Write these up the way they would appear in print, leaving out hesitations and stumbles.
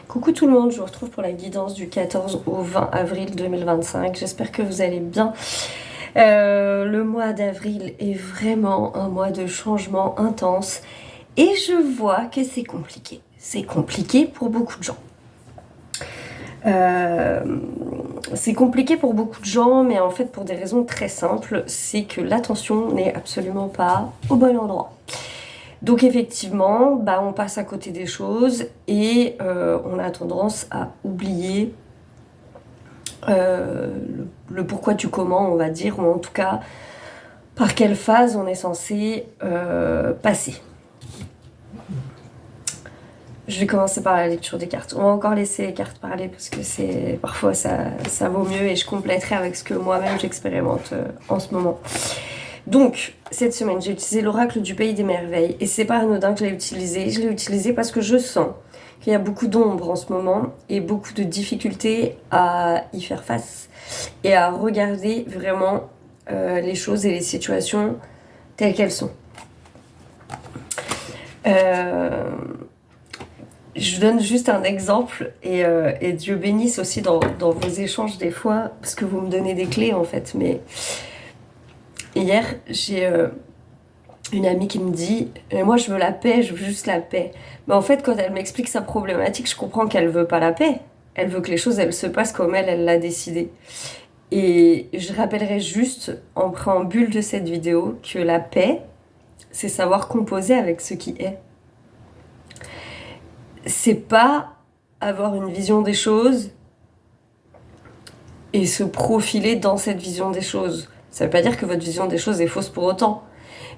Coucou tout le monde, je vous retrouve pour la guidance du 14 au 20 avril 2025. J'espère que vous allez bien. Le mois d'avril est vraiment un mois de changement intense et je vois que c'est compliqué. C'est compliqué pour beaucoup de gens. C'est compliqué pour beaucoup de gens, mais en fait pour des raisons très simples, c'est que l'attention n'est absolument pas au bon endroit. Donc effectivement, on passe à côté des choses et on a tendance à oublier le pourquoi du comment, on va dire, ou en tout cas par quelle phase on est censé passer. Je vais commencer par la lecture des cartes. On va encore laisser les cartes parler parce que parfois ça vaut mieux et je compléterai avec ce que moi-même j'expérimente en ce moment. Donc, cette semaine, j'ai utilisé l'oracle du Pays des Merveilles et c'est pas anodin que je l'ai utilisé. Je l'ai utilisé parce que je sens qu'il y a beaucoup d'ombre en ce moment et beaucoup de difficultés à y faire face et à regarder vraiment les choses et les situations telles qu'elles sont. Je donne juste un exemple et Dieu bénisse aussi dans vos échanges des fois parce que vous me donnez des clés en fait, mais... Hier, j'ai une amie qui me dit « Moi, je veux la paix, je veux juste la paix. » Mais en fait, quand elle m'explique sa problématique, je comprends qu'elle veut pas la paix. Elle veut que les choses, elles se passent comme elle l'a décidé. Et je rappellerai juste, en préambule de cette vidéo, que la paix, c'est savoir composer avec ce qui est. C'est pas avoir une vision des choses et se profiler dans cette vision des choses. Ça veut pas dire que votre vision des choses est fausse pour autant.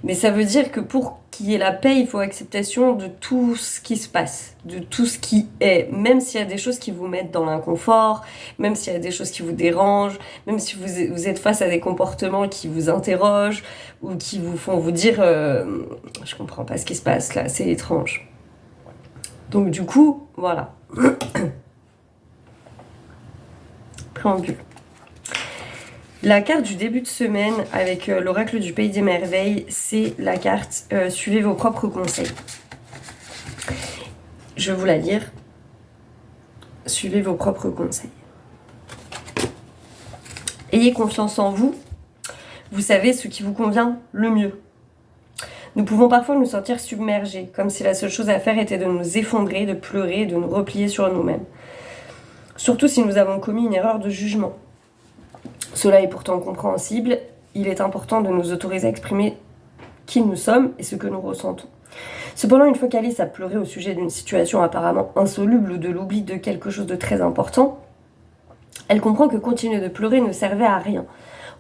Mais ça veut dire que pour qu'il y ait la paix, il faut acceptation de tout ce qui se passe, de tout ce qui est. Même s'il y a des choses qui vous mettent dans l'inconfort, même s'il y a des choses qui vous dérangent, même si vous êtes face à des comportements qui vous interrogent ou qui vous font vous dire « Je comprends pas ce qui se passe là, c'est étrange ». Donc du coup, voilà. Préambule. La carte du début de semaine avec l'oracle du Pays des Merveilles, c'est la carte « Suivez vos propres conseils ». Je vais vous la lire. Suivez vos propres conseils. Ayez confiance en vous. Vous savez ce qui vous convient le mieux. Nous pouvons parfois nous sentir submergés, comme si la seule chose à faire était de nous effondrer, de pleurer, de nous replier sur nous-mêmes. Surtout si nous avons commis une erreur de jugement. Cela est pourtant compréhensible, il est important de nous autoriser à exprimer qui nous sommes et ce que nous ressentons. Cependant, une fois qu'Alice a pleuré au sujet d'une situation apparemment insoluble ou de l'oubli de quelque chose de très important, elle comprend que continuer de pleurer ne servait à rien.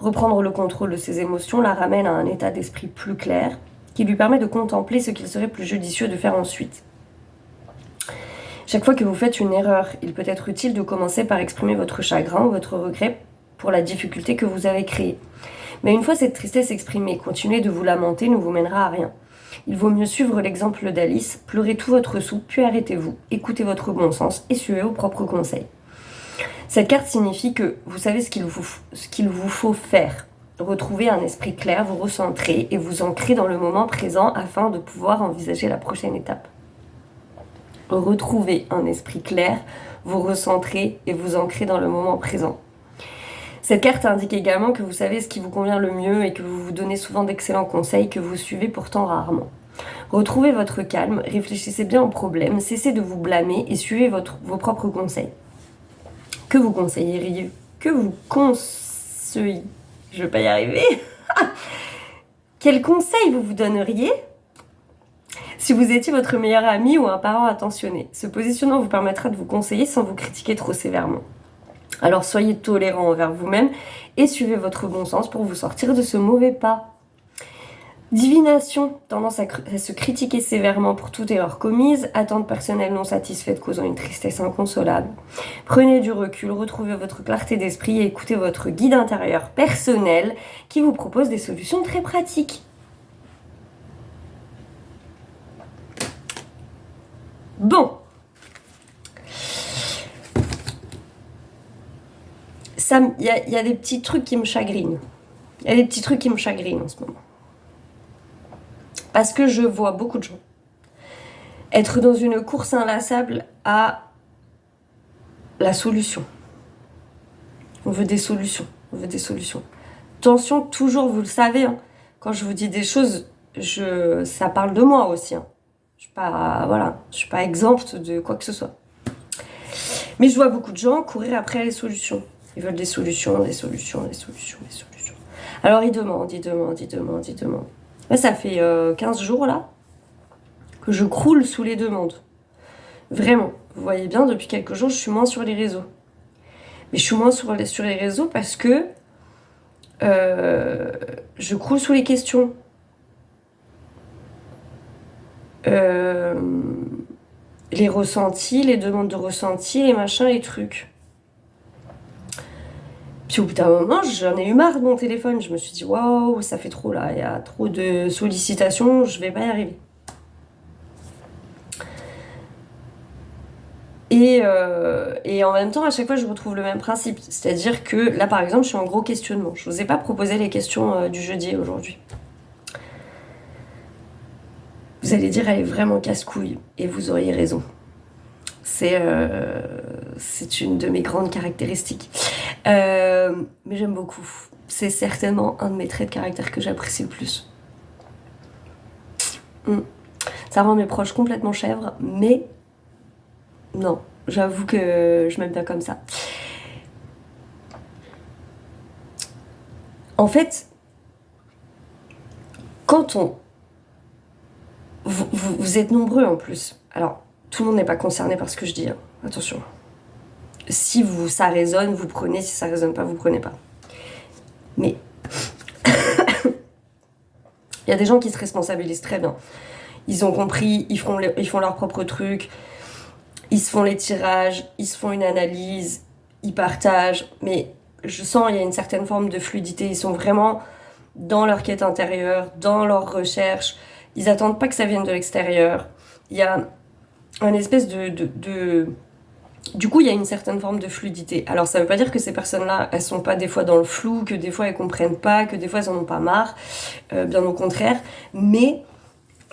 Reprendre le contrôle de ses émotions la ramène à un état d'esprit plus clair, qui lui permet de contempler ce qu'il serait plus judicieux de faire ensuite. Chaque fois que vous faites une erreur, il peut être utile de commencer par exprimer votre chagrin ou votre regret pour la difficulté que vous avez créée. Mais une fois cette tristesse exprimée, continuer de vous lamenter ne vous mènera à rien. Il vaut mieux suivre l'exemple d'Alice, pleurez tout votre sou, puis arrêtez-vous, écoutez votre bon sens et suivez vos propres conseils. Cette carte signifie que vous savez ce qu'il vous faut faire. Retrouvez un esprit clair, vous recentrez et vous ancrez dans le moment présent afin de pouvoir envisager la prochaine étape. Retrouvez un esprit clair, vous recentrez et vous ancrez dans le moment présent. Cette carte indique également que vous savez ce qui vous convient le mieux et que vous vous donnez souvent d'excellents conseils que vous suivez pourtant rarement. Retrouvez votre calme, réfléchissez bien au problème, cessez de vous blâmer et suivez vos propres conseils. Que vous conseilleriez ? Que vous conseillez ? Je vais pas y arriver. Quel conseil vous donneriez si vous étiez votre meilleur ami ou un parent attentionné ? Ce positionnement vous permettra de vous conseiller sans vous critiquer trop sévèrement. Alors soyez tolérant envers vous-même et suivez votre bon sens pour vous sortir de ce mauvais pas. Divination, tendance à se critiquer sévèrement pour toute erreur commise, attente personnelle non satisfaite causant une tristesse inconsolable. Prenez du recul, retrouvez votre clarté d'esprit et écoutez votre guide intérieur personnel qui vous propose des solutions très pratiques. Bon. Il y a des petits trucs qui me chagrinent. Il y a des petits trucs qui me chagrinent en ce moment. Parce que je vois beaucoup de gens être dans une course inlassable à la solution. On veut des solutions. On veut des solutions. Attention, toujours, vous le savez, hein, quand je vous dis des choses, ça parle de moi aussi. Hein. Je suis pas exempte de quoi que ce soit. Mais je vois beaucoup de gens courir après les solutions. Ils veulent des solutions, des solutions, des solutions, des solutions. Alors ils demandent. Moi, ça fait 15 jours là que je croule sous les demandes. Vraiment. Vous voyez bien, depuis quelques jours, je suis moins sur les réseaux. Mais je suis moins sur les réseaux parce que je croule sous les questions. Les ressentis, les demandes de ressentis, les machins, les trucs. Puis au bout d'un moment, j'en ai eu marre de mon téléphone. Je me suis dit, waouh, ça fait trop là, il y a trop de sollicitations, je vais pas y arriver. Et en même temps, à chaque fois, je retrouve le même principe. C'est-à-dire que là, par exemple, je suis en gros questionnement. Je vous ai pas proposé les questions du jeudi aujourd'hui. Vous allez dire, elle est vraiment casse-couille. Et vous auriez raison. C'est une de mes grandes caractéristiques. Mais j'aime beaucoup. C'est certainement un de mes traits de caractère que j'apprécie le plus. Ça rend mes proches complètement chèvres, mais non, j'avoue que je m'aime bien comme ça. En fait, quand vous êtes nombreux en plus. Alors, tout le monde n'est pas concerné par ce que je dis, hein. Attention. Si ça résonne, vous prenez. Si ça résonne pas, vous prenez pas. Mais il y a des gens qui se responsabilisent très bien. Ils ont compris, ils font leur propre truc, ils se font les tirages, ils se font une analyse, ils partagent. Mais je sens il y a une certaine forme de fluidité. Ils sont vraiment dans leur quête intérieure, dans leur recherche. Ils attendent pas que ça vienne de l'extérieur. Il y a un espèce Du coup, il y a une certaine forme de fluidité. Alors, ça veut pas dire que ces personnes-là, elles sont pas des fois dans le flou, que des fois elles comprennent pas, que des fois elles en ont pas marre, bien au contraire. Mais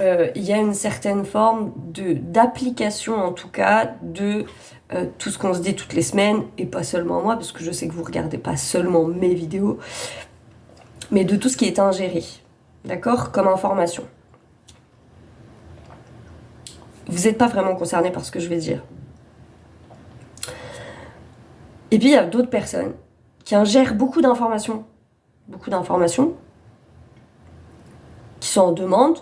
il y a une certaine forme d'application, en tout cas, de tout ce qu'on se dit toutes les semaines, et pas seulement moi, parce que je sais que vous regardez pas seulement mes vidéos, mais de tout ce qui est ingéré, d'accord, comme information. Vous n'êtes pas vraiment concerné par ce que je vais dire. Et puis il y a d'autres personnes qui ingèrent beaucoup d'informations, qui sont en demande,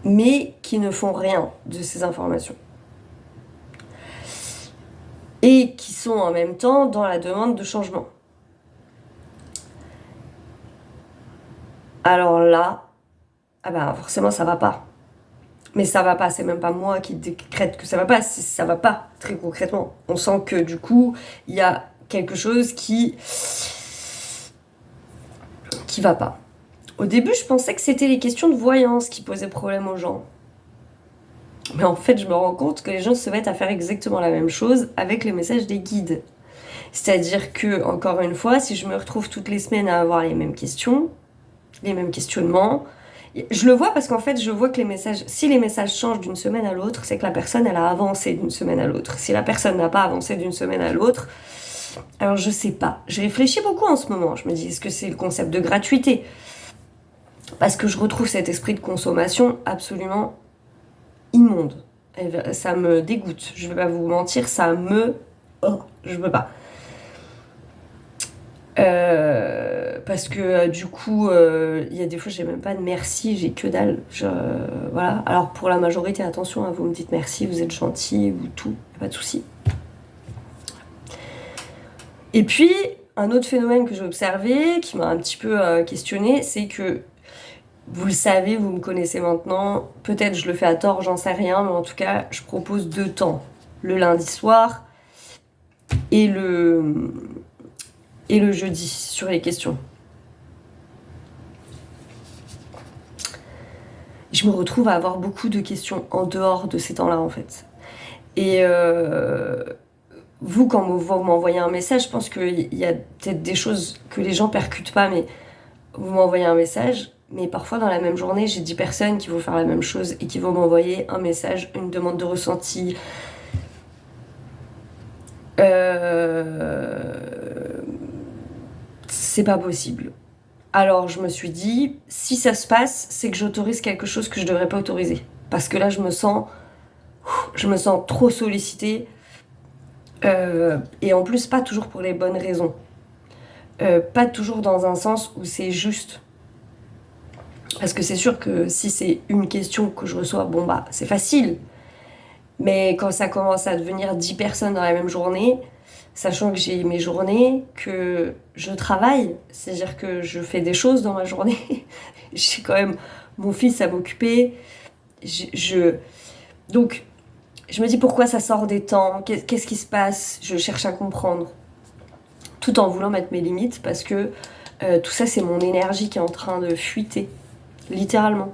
mais qui ne font rien de ces informations. Et qui sont en même temps dans la demande de changement. Alors là, forcément ça va pas. Mais ça va pas, c'est même pas moi qui décrète que ça va pas, ça va pas, très concrètement. On sent que du coup, il y a quelque chose qui va pas. Au début, je pensais que c'était les questions de voyance qui posaient problème aux gens. Mais en fait, je me rends compte que les gens se mettent à faire exactement la même chose avec les messages des guides. C'est-à-dire que, encore une fois, si je me retrouve toutes les semaines à avoir les mêmes questions, les mêmes questionnements, je le vois parce qu'en fait, je vois que si les messages changent d'une semaine à l'autre, c'est que la personne, elle a avancé d'une semaine à l'autre. Si la personne n'a pas avancé d'une semaine à l'autre, alors je sais pas. J'ai réfléchi beaucoup en ce moment. Je me dis, est-ce que c'est le concept de gratuité ? Parce que je retrouve cet esprit de consommation absolument immonde. Ça me dégoûte. Je vais pas vous mentir, je peux pas. Parce que du coup, il y a des fois, j'ai même pas de merci, j'ai que dalle. Voilà. Alors pour la majorité, attention, hein, vous me dites merci, vous êtes gentil ou tout, pas de souci. Et puis, un autre phénomène que j'ai observé, qui m'a un petit peu questionné, c'est que vous le savez, vous me connaissez maintenant, peut-être je le fais à tort, j'en sais rien, mais en tout cas, je propose 2 temps. Le lundi soir et le jeudi sur les questions. Je me retrouve à avoir beaucoup de questions en dehors de ces temps-là, en fait. Et vous, quand vous m'envoyez un message, je pense qu'il y a peut-être des choses que les gens percutent pas, mais vous m'envoyez un message, mais parfois dans la même journée, j'ai 10 personnes qui vont faire la même chose et qui vont m'envoyer un message, une demande de ressenti, C'est pas possible. Alors je me suis dit, si ça se passe, c'est que j'autorise quelque chose que je devrais pas autoriser. Parce que là, je me sens trop sollicitée. Et en plus, pas toujours pour les bonnes raisons. Pas toujours dans un sens où c'est juste. Parce que c'est sûr que si c'est une question que je reçois, bon bah, c'est facile. Mais quand ça commence à devenir 10 personnes dans la même journée, sachant que j'ai mes journées, que je travaille, c'est-à-dire que je fais des choses dans ma journée, j'ai quand même mon fils à m'occuper. Donc, je me dis pourquoi ça sort des temps, qu'est-ce qui se passe, je cherche à comprendre. Tout en voulant mettre mes limites, parce que tout ça, c'est mon énergie qui est en train de fuiter, littéralement.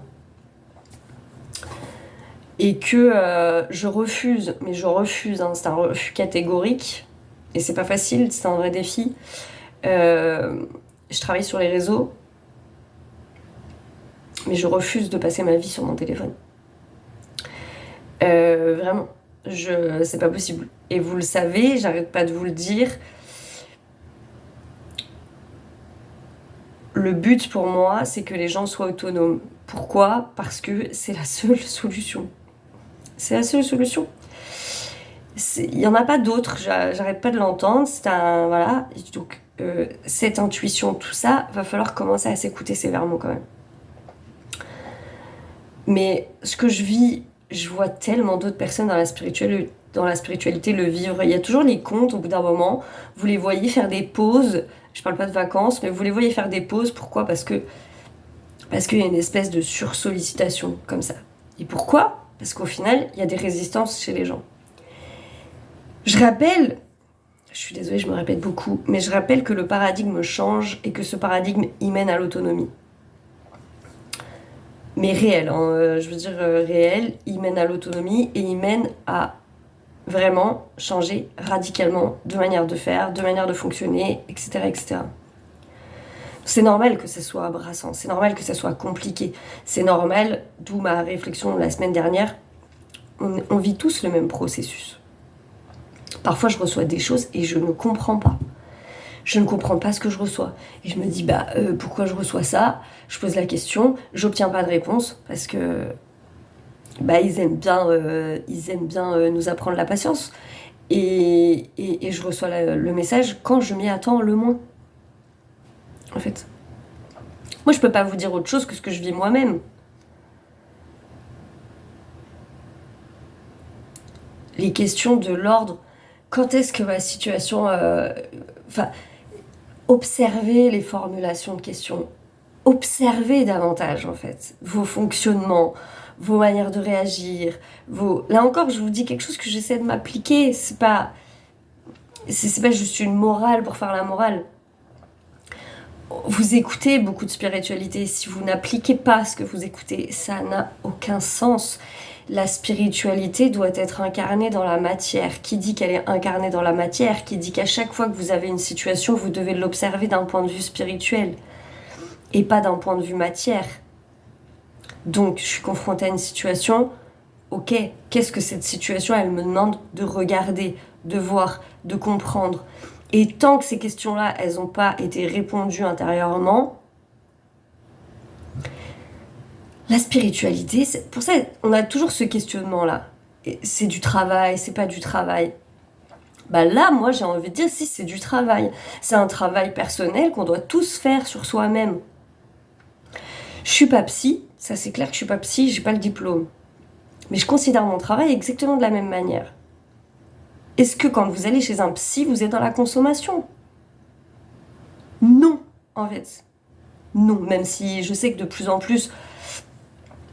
Et que je refuse, mais je refuse, hein, c'est un refus catégorique, et c'est pas facile, c'est un vrai défi. Je travaille sur les réseaux, mais je refuse de passer ma vie sur mon téléphone. Vraiment, c'est pas possible. Et vous le savez, j'arrête pas de vous le dire. Le but pour moi, c'est que les gens soient autonomes. Pourquoi ? Parce que c'est la seule solution. C'est la seule solution. Il n'y en a pas d'autre, j'arrête pas de l'entendre. Voilà. Donc, cette intuition, tout ça, va falloir commencer à s'écouter sévèrement quand même. Mais ce que je vis, je vois tellement d'autres personnes dans la spiritualité le vivre. Il y a toujours les contes, au bout d'un moment, vous les voyez faire des pauses. Je parle pas de vacances, mais vous les voyez faire des pauses. Pourquoi ? Parce qu'il y a une espèce de sursollicitation comme ça. Et pourquoi ? Parce qu'au final, il y a des résistances chez les gens. Je suis désolée, je me répète beaucoup, mais je rappelle que le paradigme change et que ce paradigme y mène à l'autonomie. Mais réel, hein, je veux dire réel, il mène à l'autonomie et il mène à vraiment changer radicalement de manière de faire, de manière de fonctionner, etc., etc. C'est normal que ça soit brassant, c'est normal que ça soit compliqué, c'est normal, d'où ma réflexion la semaine dernière, on vit tous le même processus. Parfois je reçois des choses et je ne comprends pas. Je ne comprends pas ce que je reçois. Et je me dis, pourquoi je reçois ça ? Je pose la question, j'obtiens pas de réponse, parce que ils aiment bien nous apprendre la patience. Et je reçois le message quand je m'y attends le moins. En fait. Moi, je peux pas vous dire autre chose que ce que je vis moi-même. Les questions de l'ordre, quand est-ce que ma situation... observez les formulations de questions. Observez davantage, en fait, vos fonctionnements, vos manières de réagir, Là encore, je vous dis quelque chose que j'essaie de m'appliquer. C'est pas juste une morale pour faire la morale. Vous écoutez beaucoup de spiritualité. Si vous n'appliquez pas ce que vous écoutez, ça n'a aucun sens. La spiritualité doit être incarnée dans la matière. Qui dit qu'elle est incarnée dans la matière ? Qui dit qu'à chaque fois que vous avez une situation, vous devez l'observer d'un point de vue spirituel et pas d'un point de vue matière. Donc, je suis confrontée à une situation, ok, qu'est-ce que cette situation, elle me demande de regarder, de voir, de comprendre. Et tant que ces questions-là, elles n'ont pas été répondues intérieurement, la spiritualité, pour ça, on a toujours ce questionnement-là. C'est du travail, c'est pas du travail. Là, moi, j'ai envie de dire, si, c'est du travail. C'est un travail personnel qu'on doit tous faire sur soi-même. Je suis pas psy, ça c'est clair que je suis pas psy, j'ai pas le diplôme. Mais je considère mon travail exactement de la même manière. Est-ce que quand vous allez chez un psy, vous êtes dans la consommation ? Non, en fait. Non, même si je sais que de plus en plus,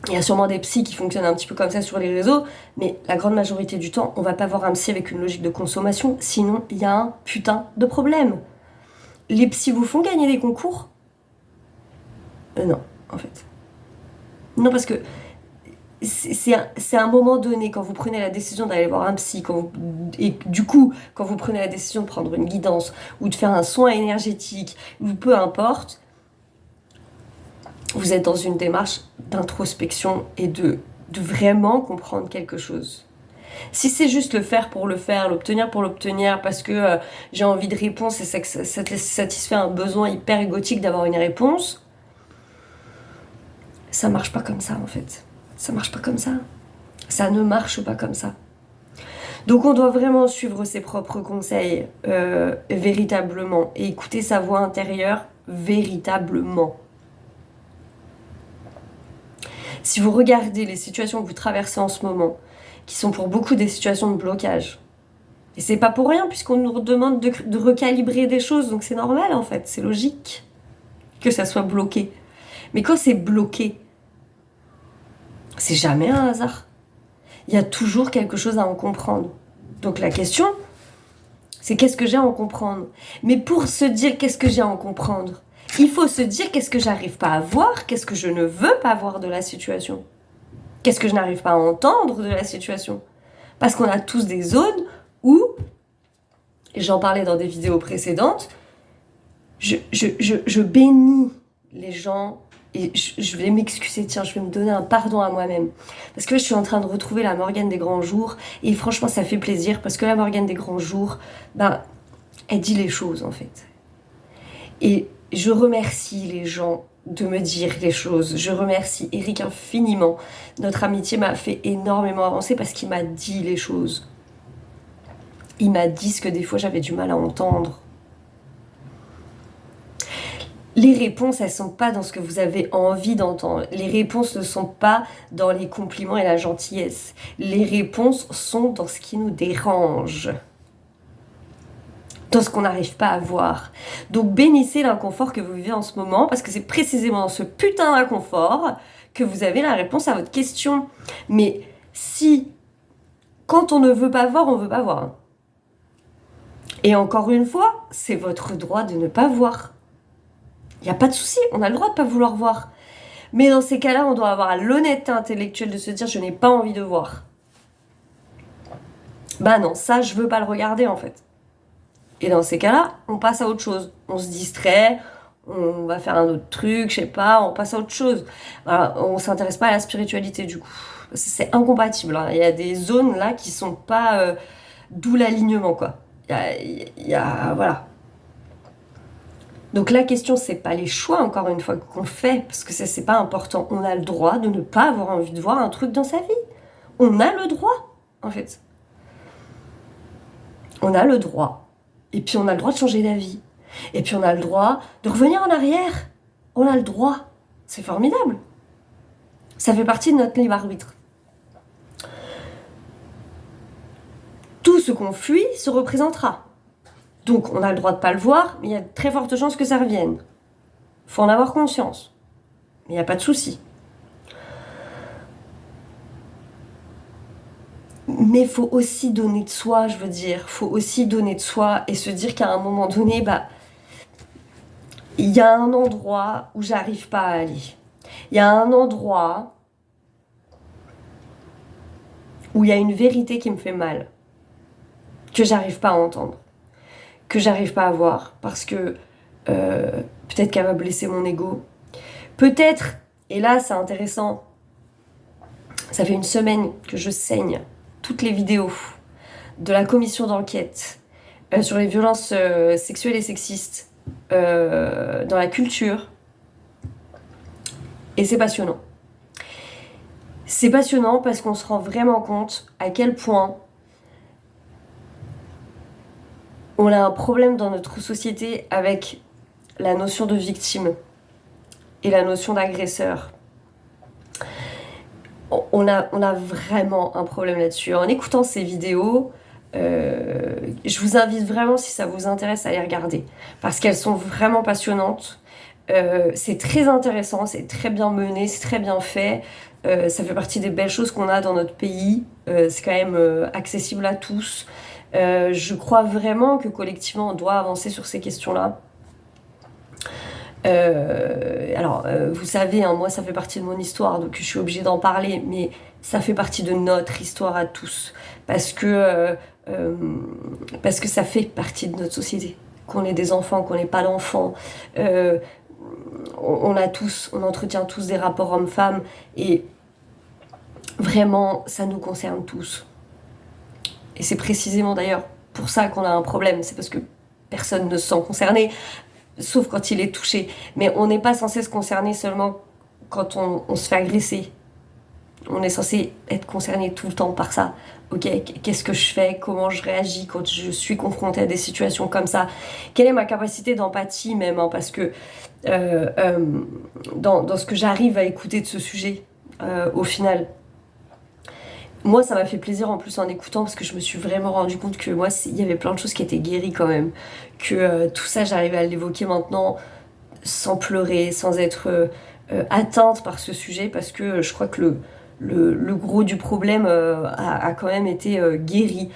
il y a sûrement des psys qui fonctionnent un petit peu comme ça sur les réseaux, mais la grande majorité du temps, on va pas voir un psy avec une logique de consommation, sinon il y a un putain de problème. Les psys vous font gagner des concours ? Non, en fait. Non, parce que c'est un moment donné, quand vous prenez la décision d'aller voir un psy, et du coup, quand vous prenez la décision de prendre une guidance, ou de faire un soin énergétique, ou peu importe, vous êtes dans une démarche d'introspection et de vraiment comprendre quelque chose. Si c'est juste le faire pour le faire, l'obtenir pour l'obtenir, parce que j'ai envie de réponse et ça satisfait un besoin hyper égotique d'avoir une réponse, ça marche pas comme ça en fait. Ça marche pas comme ça. Ça ne marche pas comme ça. Donc on doit vraiment suivre ses propres conseils véritablement et écouter sa voix intérieure véritablement. Si vous regardez les situations que vous traversez en ce moment, qui sont pour beaucoup des situations de blocage, et c'est pas pour rien puisqu'on nous demande de recalibrer des choses, donc c'est normal en fait, c'est logique que ça soit bloqué. Mais quand c'est bloqué, c'est jamais un hasard. Il y a toujours quelque chose à en comprendre. Donc la question, c'est qu'est-ce que j'ai à en comprendre? Mais pour se dire qu'est-ce que j'ai à en comprendre, il faut se dire qu'est-ce que j'arrive pas à voir, qu'est-ce que je ne veux pas voir de la situation. Qu'est-ce que je n'arrive pas à entendre de la situation. Parce qu'on a tous des zones où, et j'en parlais dans des vidéos précédentes, je bénis les gens. Et je vais m'excuser, tiens, je vais me donner un pardon à moi-même. Parce que je suis en train de retrouver la Morgane des grands jours. Et franchement, ça fait plaisir. Parce que la Morgane des grands jours, elle dit les choses, en fait. Et je remercie les gens de me dire les choses. Je remercie Eric infiniment. Notre amitié m'a fait énormément avancer parce qu'il m'a dit les choses. Il m'a dit ce que des fois j'avais du mal à entendre. Les réponses, elles sont pas dans ce que vous avez envie d'entendre. Les réponses ne sont pas dans les compliments et la gentillesse. Les réponses sont dans ce qui nous dérange. Dans ce qu'on n'arrive pas à voir. Donc bénissez l'inconfort que vous vivez en ce moment, parce que c'est précisément dans ce putain d'inconfort que vous avez la réponse à votre question. Mais si, quand on ne veut pas voir, on veut pas voir. Et encore une fois, c'est votre droit de ne pas voir. Il n'y a pas de souci, on a le droit de ne pas vouloir voir. Mais dans ces cas-là, on doit avoir l'honnêteté intellectuelle de se dire « je n'ai pas envie de voir ». Bah non, ça, je veux pas le regarder en fait. Et dans ces cas-là, on passe à autre chose. On se distrait, on va faire un autre truc, je sais pas, on passe à autre chose. Voilà, on s'intéresse pas à la spiritualité du coup. C'est incompatible, hein. Il y a des zones là qui sont pas... d'où l'alignement quoi. Voilà. Donc la question, c'est pas les choix, encore une fois, qu'on fait, parce que ça, c'est pas important. On a le droit de ne pas avoir envie de voir un truc dans sa vie. On a le droit, en fait. On a le droit. Et puis on a le droit de changer d'avis. Et puis on a le droit de revenir en arrière. On a le droit. C'est formidable. Ça fait partie de notre libre arbitre. Tout ce qu'on fuit se représentera. Donc on a le droit de pas le voir, mais il y a de très fortes chances que ça revienne. Faut en avoir conscience. Mais il n'y a pas de souci. Mais il faut aussi donner de soi, je veux dire. Faut aussi donner de soi et se dire qu'à un moment donné, il y a un endroit où j'arrive pas à aller. Il y a un endroit où il y a une vérité qui me fait mal, que j'arrive pas à entendre, que j'arrive pas à voir, parce que peut-être qu'elle va blesser mon ego. Peut-être, et là c'est intéressant, ça fait une semaine que je saigne toutes les vidéos de la commission d'enquête sur les violences sexuelles et sexistes dans la culture. Et c'est passionnant. C'est passionnant parce qu'on se rend vraiment compte à quel point on a un problème dans notre société avec la notion de victime et la notion d'agresseur. On a vraiment un problème là-dessus. En écoutant ces vidéos, je vous invite vraiment, si ça vous intéresse, à les regarder. Parce qu'elles sont vraiment passionnantes. C'est très intéressant, c'est très bien mené, c'est très bien fait. Ça fait partie des belles choses qu'on a dans notre pays. C'est quand même accessible à tous. Je crois vraiment que collectivement, on doit avancer sur ces questions-là. Vous savez, hein, moi ça fait partie de mon histoire, donc je suis obligée d'en parler, mais ça fait partie de notre histoire à tous, parce que ça fait partie de notre société, qu'on ait des enfants, qu'on n'ait pas d'enfants, on entretient tous des rapports hommes-femmes, et vraiment ça nous concerne tous. Et c'est précisément d'ailleurs pour ça qu'on a un problème, c'est parce que personne ne se sent concerné, sauf quand il est touché. Mais on n'est pas censé se concerner seulement quand on se fait agresser. On est censé être concerné tout le temps par ça. Ok, qu'est-ce que je fais? Comment je réagis quand je suis confrontée à des situations comme ça? Quelle est ma capacité d'empathie même, hein, parce que dans ce que j'arrive à écouter de ce sujet, au final, moi ça m'a fait plaisir en plus en écoutant parce que je me suis vraiment rendu compte que moi il y avait plein de choses qui étaient guéries quand même, que tout ça j'arrivais à l'évoquer maintenant sans pleurer, sans être atteinte par ce sujet, parce que je crois que le gros du problème a quand même été guéri.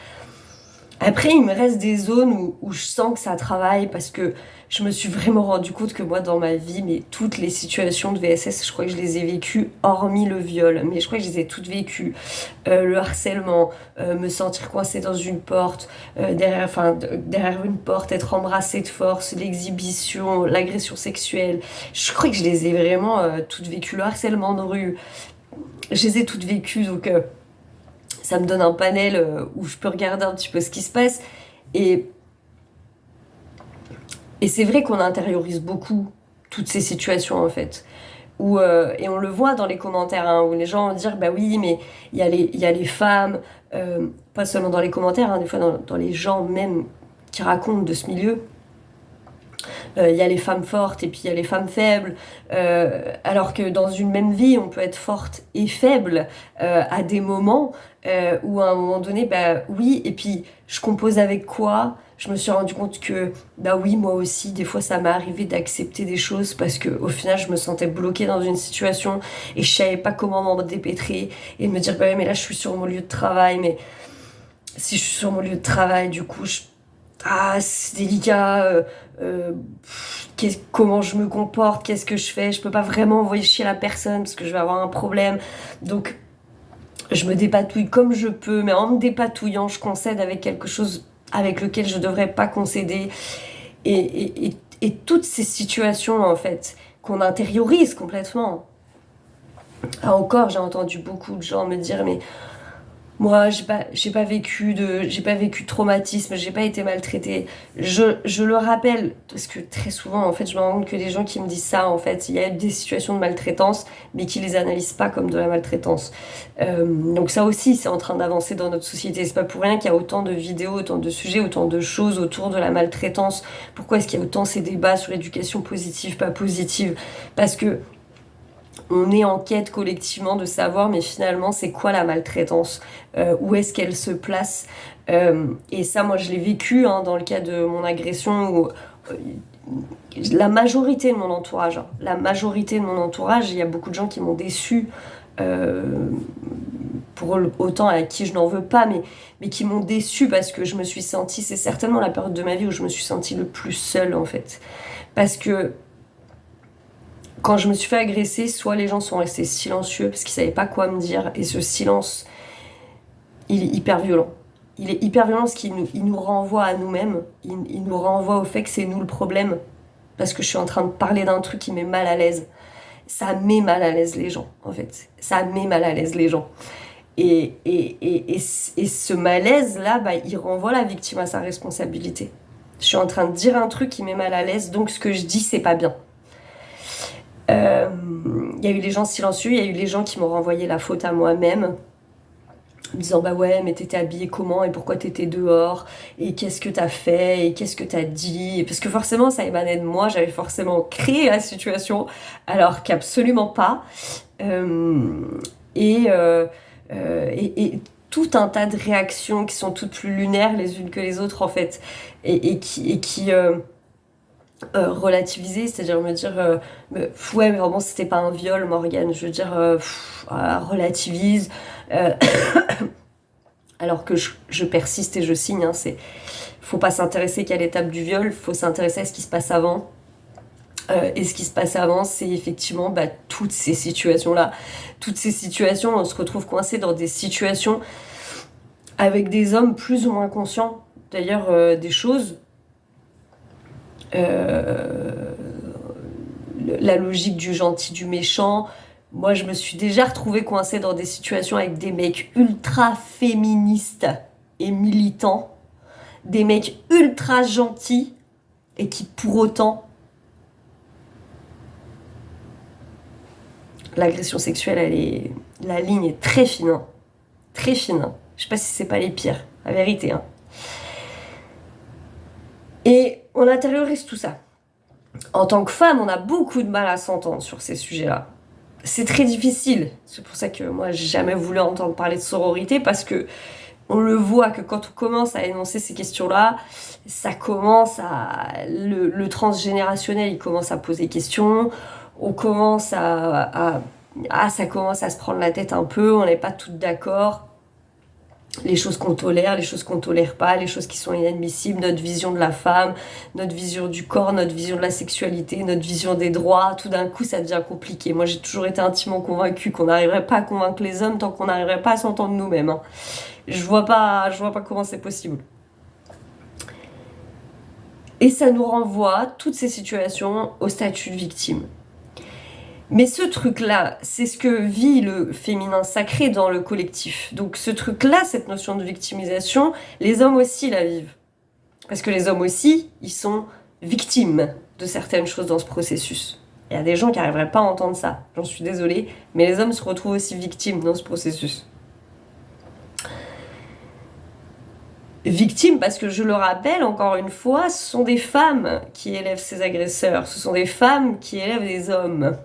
Après, il me reste des zones où je sens que ça travaille, parce que je me suis vraiment rendu compte que moi, dans ma vie, mais toutes les situations de VSS, je crois que je les ai vécues, hormis le viol, mais je crois que je les ai toutes vécues. Le harcèlement, me sentir coincée dans une porte, derrière une porte, être embrassée de force, l'exhibition, l'agression sexuelle. Je crois que je les ai vraiment toutes vécues. Le harcèlement de rue, je les ai toutes vécues, donc ça me donne un panel où je peux regarder un petit peu ce qui se passe. Et, et c'est vrai qu'on intériorise beaucoup toutes ces situations, en fait. Et on le voit dans les commentaires, hein, où les gens vont dire, bah oui, mais il y a les femmes, pas seulement dans les commentaires, hein, des fois dans les gens même qui racontent de ce milieu. Il y a les femmes fortes et puis il y a les femmes faibles, alors que dans une même vie, on peut être forte et faible à des moments où à un moment donné, bah oui, et puis je compose avec quoi? Je me suis rendu compte que, bah oui, moi aussi, des fois ça m'est arrivé d'accepter des choses parce que au final, je me sentais bloquée dans une situation et je savais pas comment m'en dépêtrer et me dire, bah ouais, mais là je suis sur mon lieu de travail, mais si je suis sur mon lieu de travail, du coup, c'est délicat, comment je me comporte, qu'est-ce que je fais, je peux pas vraiment envoyer chier la personne parce que je vais avoir un problème, donc je me dépatouille comme je peux, mais en me dépatouillant, je concède avec quelque chose avec lequel je devrais pas concéder, et toutes ces situations en fait qu'on intériorise complètement. Ah, encore, j'ai entendu beaucoup de gens me dire, mais moi, j'ai pas vécu de traumatisme, j'ai pas été maltraitée. Je le rappelle, parce que très souvent, en fait, je me rends compte que les gens qui me disent ça, en fait, il y a des situations de maltraitance, mais qui les analysent pas comme de la maltraitance. Donc ça aussi, c'est en train d'avancer dans notre société. C'est pas pour rien qu'il y a autant de vidéos, autant de sujets, autant de choses autour de la maltraitance. Pourquoi est-ce qu'il y a autant ces débats sur l'éducation positive, pas positive? Parce que on est en quête collectivement de savoir, mais finalement, c'est quoi la maltraitance? Où est-ce qu'elle se place? Et ça, moi, je l'ai vécu, hein, dans le cas de mon agression, où la majorité de mon entourage, il y a beaucoup de gens qui m'ont déçue, pour autant à qui je n'en veux pas, mais qui m'ont déçue parce que je me suis sentie, c'est certainement la période de ma vie où je me suis sentie le plus seule, en fait. Parce que quand je me suis fait agresser, soit les gens sont restés silencieux parce qu'ils savaient pas quoi me dire, et ce silence, il est hyper violent. Il est hyper violent parce il nous renvoie à nous-mêmes, il nous renvoie au fait que c'est nous le problème, parce que je suis en train de parler d'un truc qui met mal à l'aise. Ça met mal à l'aise les gens, en fait. Ça met mal à l'aise les gens. Et ce malaise-là, bah, il renvoie la victime à sa responsabilité. Je suis en train de dire un truc qui met mal à l'aise, donc ce que je dis, c'est pas bien. Il y a eu les gens silencieux, il y a eu les gens qui m'ont renvoyé la faute à moi-même, en me disant bah ouais, mais t'étais habillée comment et pourquoi t'étais dehors et qu'est-ce que t'as fait et qu'est-ce que t'as dit, parce que forcément ça émanait de moi, j'avais forcément créé la situation alors qu'absolument pas. Et tout un tas de réactions qui sont toutes plus lunaires les unes que les autres, en fait, et qui relativiser, c'est-à-dire me dire ouais, mais vraiment c'était pas un viol, Morgane, je veux dire relativise, euh, alors que je persiste et je signe, hein, faut pas s'intéresser qu'à l'étape du viol, faut s'intéresser à ce qui se passe avant. Et ce qui se passe avant, c'est effectivement toutes ces situations-là. Toutes ces situations, on se retrouve coincé dans des situations avec des hommes plus ou moins conscients, d'ailleurs, des choses. La logique du gentil, du méchant. Moi, je me suis déjà retrouvée coincée dans des situations avec des mecs ultra féministes. et militants, des mecs ultra gentils et qui pour autant l'agression sexuelle, la ligne est très fine, hein. Très fine. Hein. Je sais pas si c'est pas les pires, la vérité. Hein. Et on intériorise tout ça. En tant que femme, on a beaucoup de mal à s'entendre sur ces sujets-là. C'est très difficile. C'est pour ça que moi, j'ai jamais voulu entendre parler de sororité, parce que on le voit que quand on commence à énoncer ces questions-là, ça commence à... Le transgénérationnel, il commence à poser questions. On commence ça commence à se prendre la tête un peu, on n'est pas toutes d'accord. Les choses qu'on tolère, les choses qu'on tolère pas, les choses qui sont inadmissibles, notre vision de la femme, notre vision du corps, notre vision de la sexualité, notre vision des droits, tout d'un coup ça devient compliqué. Moi j'ai toujours été intimement convaincue qu'on n'arriverait pas à convaincre les hommes tant qu'on n'arriverait pas à s'entendre nous-mêmes. Hein. Je vois pas comment c'est possible. Et ça nous renvoie, toutes ces situations, au statut de victime. Mais ce truc-là, c'est ce que vit le féminin sacré dans le collectif. Donc ce truc-là, cette notion de victimisation, les hommes aussi la vivent. Parce que les hommes aussi, ils sont victimes de certaines choses dans ce processus. Il y a des gens qui n'arriveraient pas à entendre ça, j'en suis désolée, mais les hommes se retrouvent aussi victimes dans ce processus. Victimes parce que, je le rappelle encore une fois, ce sont des femmes qui élèvent ces agresseurs, ce sont des femmes qui élèvent des hommes.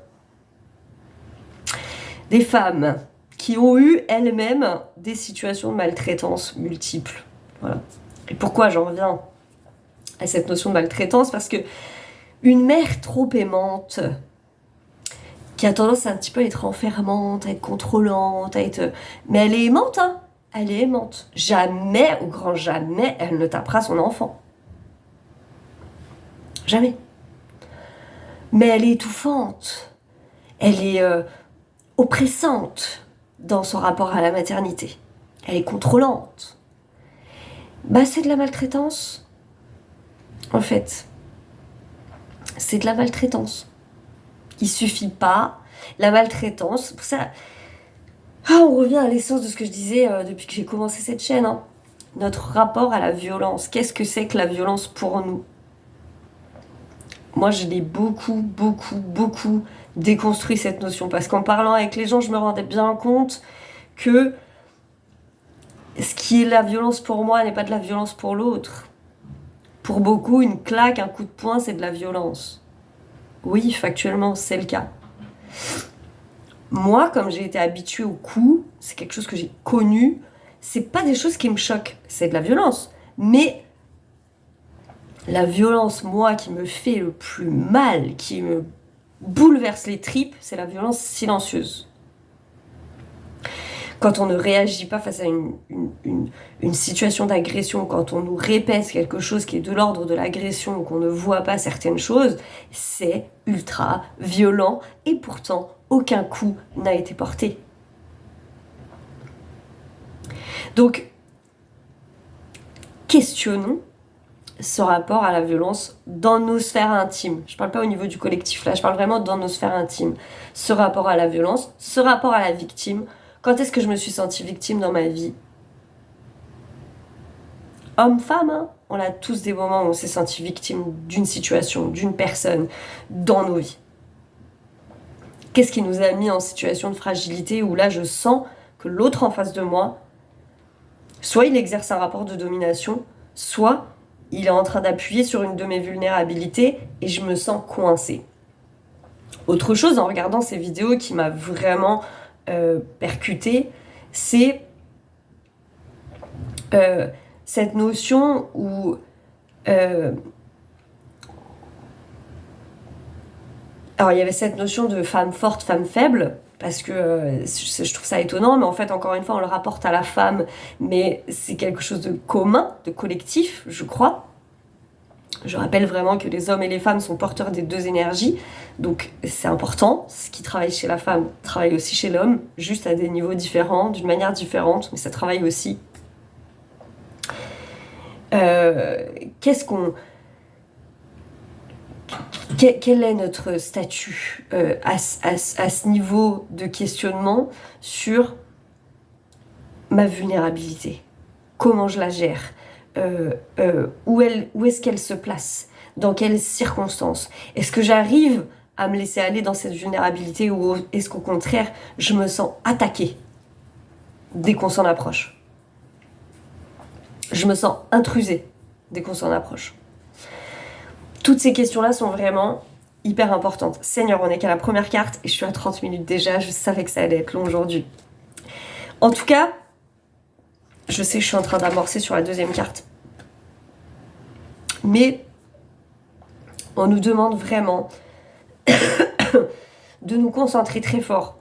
Des femmes qui ont eu elles-mêmes des situations de maltraitance multiples. Voilà. Et pourquoi j'en reviens à cette notion de maltraitance ? Parce que une mère trop aimante, qui a tendance à un petit peu être enfermante, à être contrôlante, mais elle est aimante, hein. Elle est aimante. Jamais, au grand jamais, elle ne tapera son enfant. Jamais. Mais elle est étouffante. Elle est... oppressante dans son rapport à la maternité. Elle est contrôlante. C'est de la maltraitance. En fait, c'est de la maltraitance. Il suffit pas. La maltraitance, pour ça... on revient à l'essence de ce que je disais depuis que j'ai commencé cette chaîne. Hein. Notre rapport à la violence. Qu'est-ce que c'est que la violence pour nous ? Moi, je l'ai beaucoup déconstruit cette notion, parce qu'en parlant avec les gens, je me rendais bien compte que ce qui est la violence pour moi n'est pas de la violence pour l'autre. Pour beaucoup, une claque, un coup de poing, c'est de la violence. Oui, factuellement, c'est le cas. Moi, comme j'ai été habituée au coup, c'est quelque chose que j'ai connu, c'est pas des choses qui me choquent, c'est de la violence. Mais la violence, moi, qui me fait le plus mal, qui me bouleverse les tripes, c'est la violence silencieuse. Quand on ne réagit pas face à une situation d'agression, quand on nous répète quelque chose qui est de l'ordre de l'agression, qu'on ne voit pas certaines choses, c'est ultra violent et pourtant aucun coup n'a été porté. Donc, questionnons ce rapport à la violence dans nos sphères intimes. Je parle pas au niveau du collectif là, je parle vraiment dans nos sphères intimes. Ce rapport à la violence, ce rapport à la victime. Quand est-ce que je me suis sentie victime dans ma vie ? Homme, femme, hein, on a tous des moments où on s'est senti victime d'une situation, d'une personne dans nos vies. Qu'est-ce qui nous a mis en situation de fragilité où là je sens que l'autre en face de moi, soit il exerce un rapport de domination, soit il est en train d'appuyer sur une de mes vulnérabilités et je me sens coincée. Autre chose, en regardant ces vidéos qui m'a vraiment percutée, c'est cette notion où... alors il y avait cette notion de femme forte, femme faible, parce que je trouve ça étonnant, mais en fait, encore une fois, on le rapporte à la femme, mais c'est quelque chose de commun, de collectif, je crois. Je rappelle vraiment que les hommes et les femmes sont porteurs des deux énergies, donc c'est important. Ce qui travaille chez la femme travaille aussi chez l'homme, juste à des niveaux différents, d'une manière différente, mais ça travaille aussi. Quel est notre statut à ce niveau de questionnement sur ma vulnérabilité ? comment je la gère, où est-ce qu'elle se place, dans quelles circonstances. Est-ce que j'arrive à me laisser aller dans cette vulnérabilité ou est-ce qu'au contraire, je me sens attaquée dès qu'on s'en approche? Je me sens intrusée dès qu'on s'en approche. Toutes ces questions-là sont vraiment hyper importantes. Seigneur, on n'est qu'à la première carte et je suis à 30 minutes déjà, je savais que ça allait être long aujourd'hui. En tout cas, je sais que je suis en train d'amorcer sur la deuxième carte. Mais on nous demande vraiment de nous concentrer très fort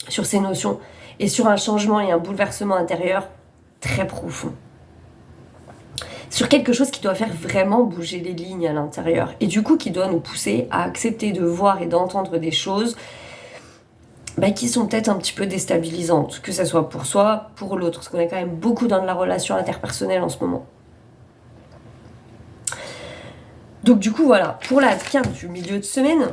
sur ces notions et sur un changement et un bouleversement intérieur très profond. Sur quelque chose qui doit faire vraiment bouger les lignes à l'intérieur et du coup qui doit nous pousser à accepter de voir et d'entendre des choses qui sont peut-être un petit peu déstabilisantes, que ce soit pour soi, pour l'autre, parce qu'on est quand même beaucoup dans de la relation interpersonnelle en ce moment. Donc du coup voilà, pour la carte du milieu de semaine,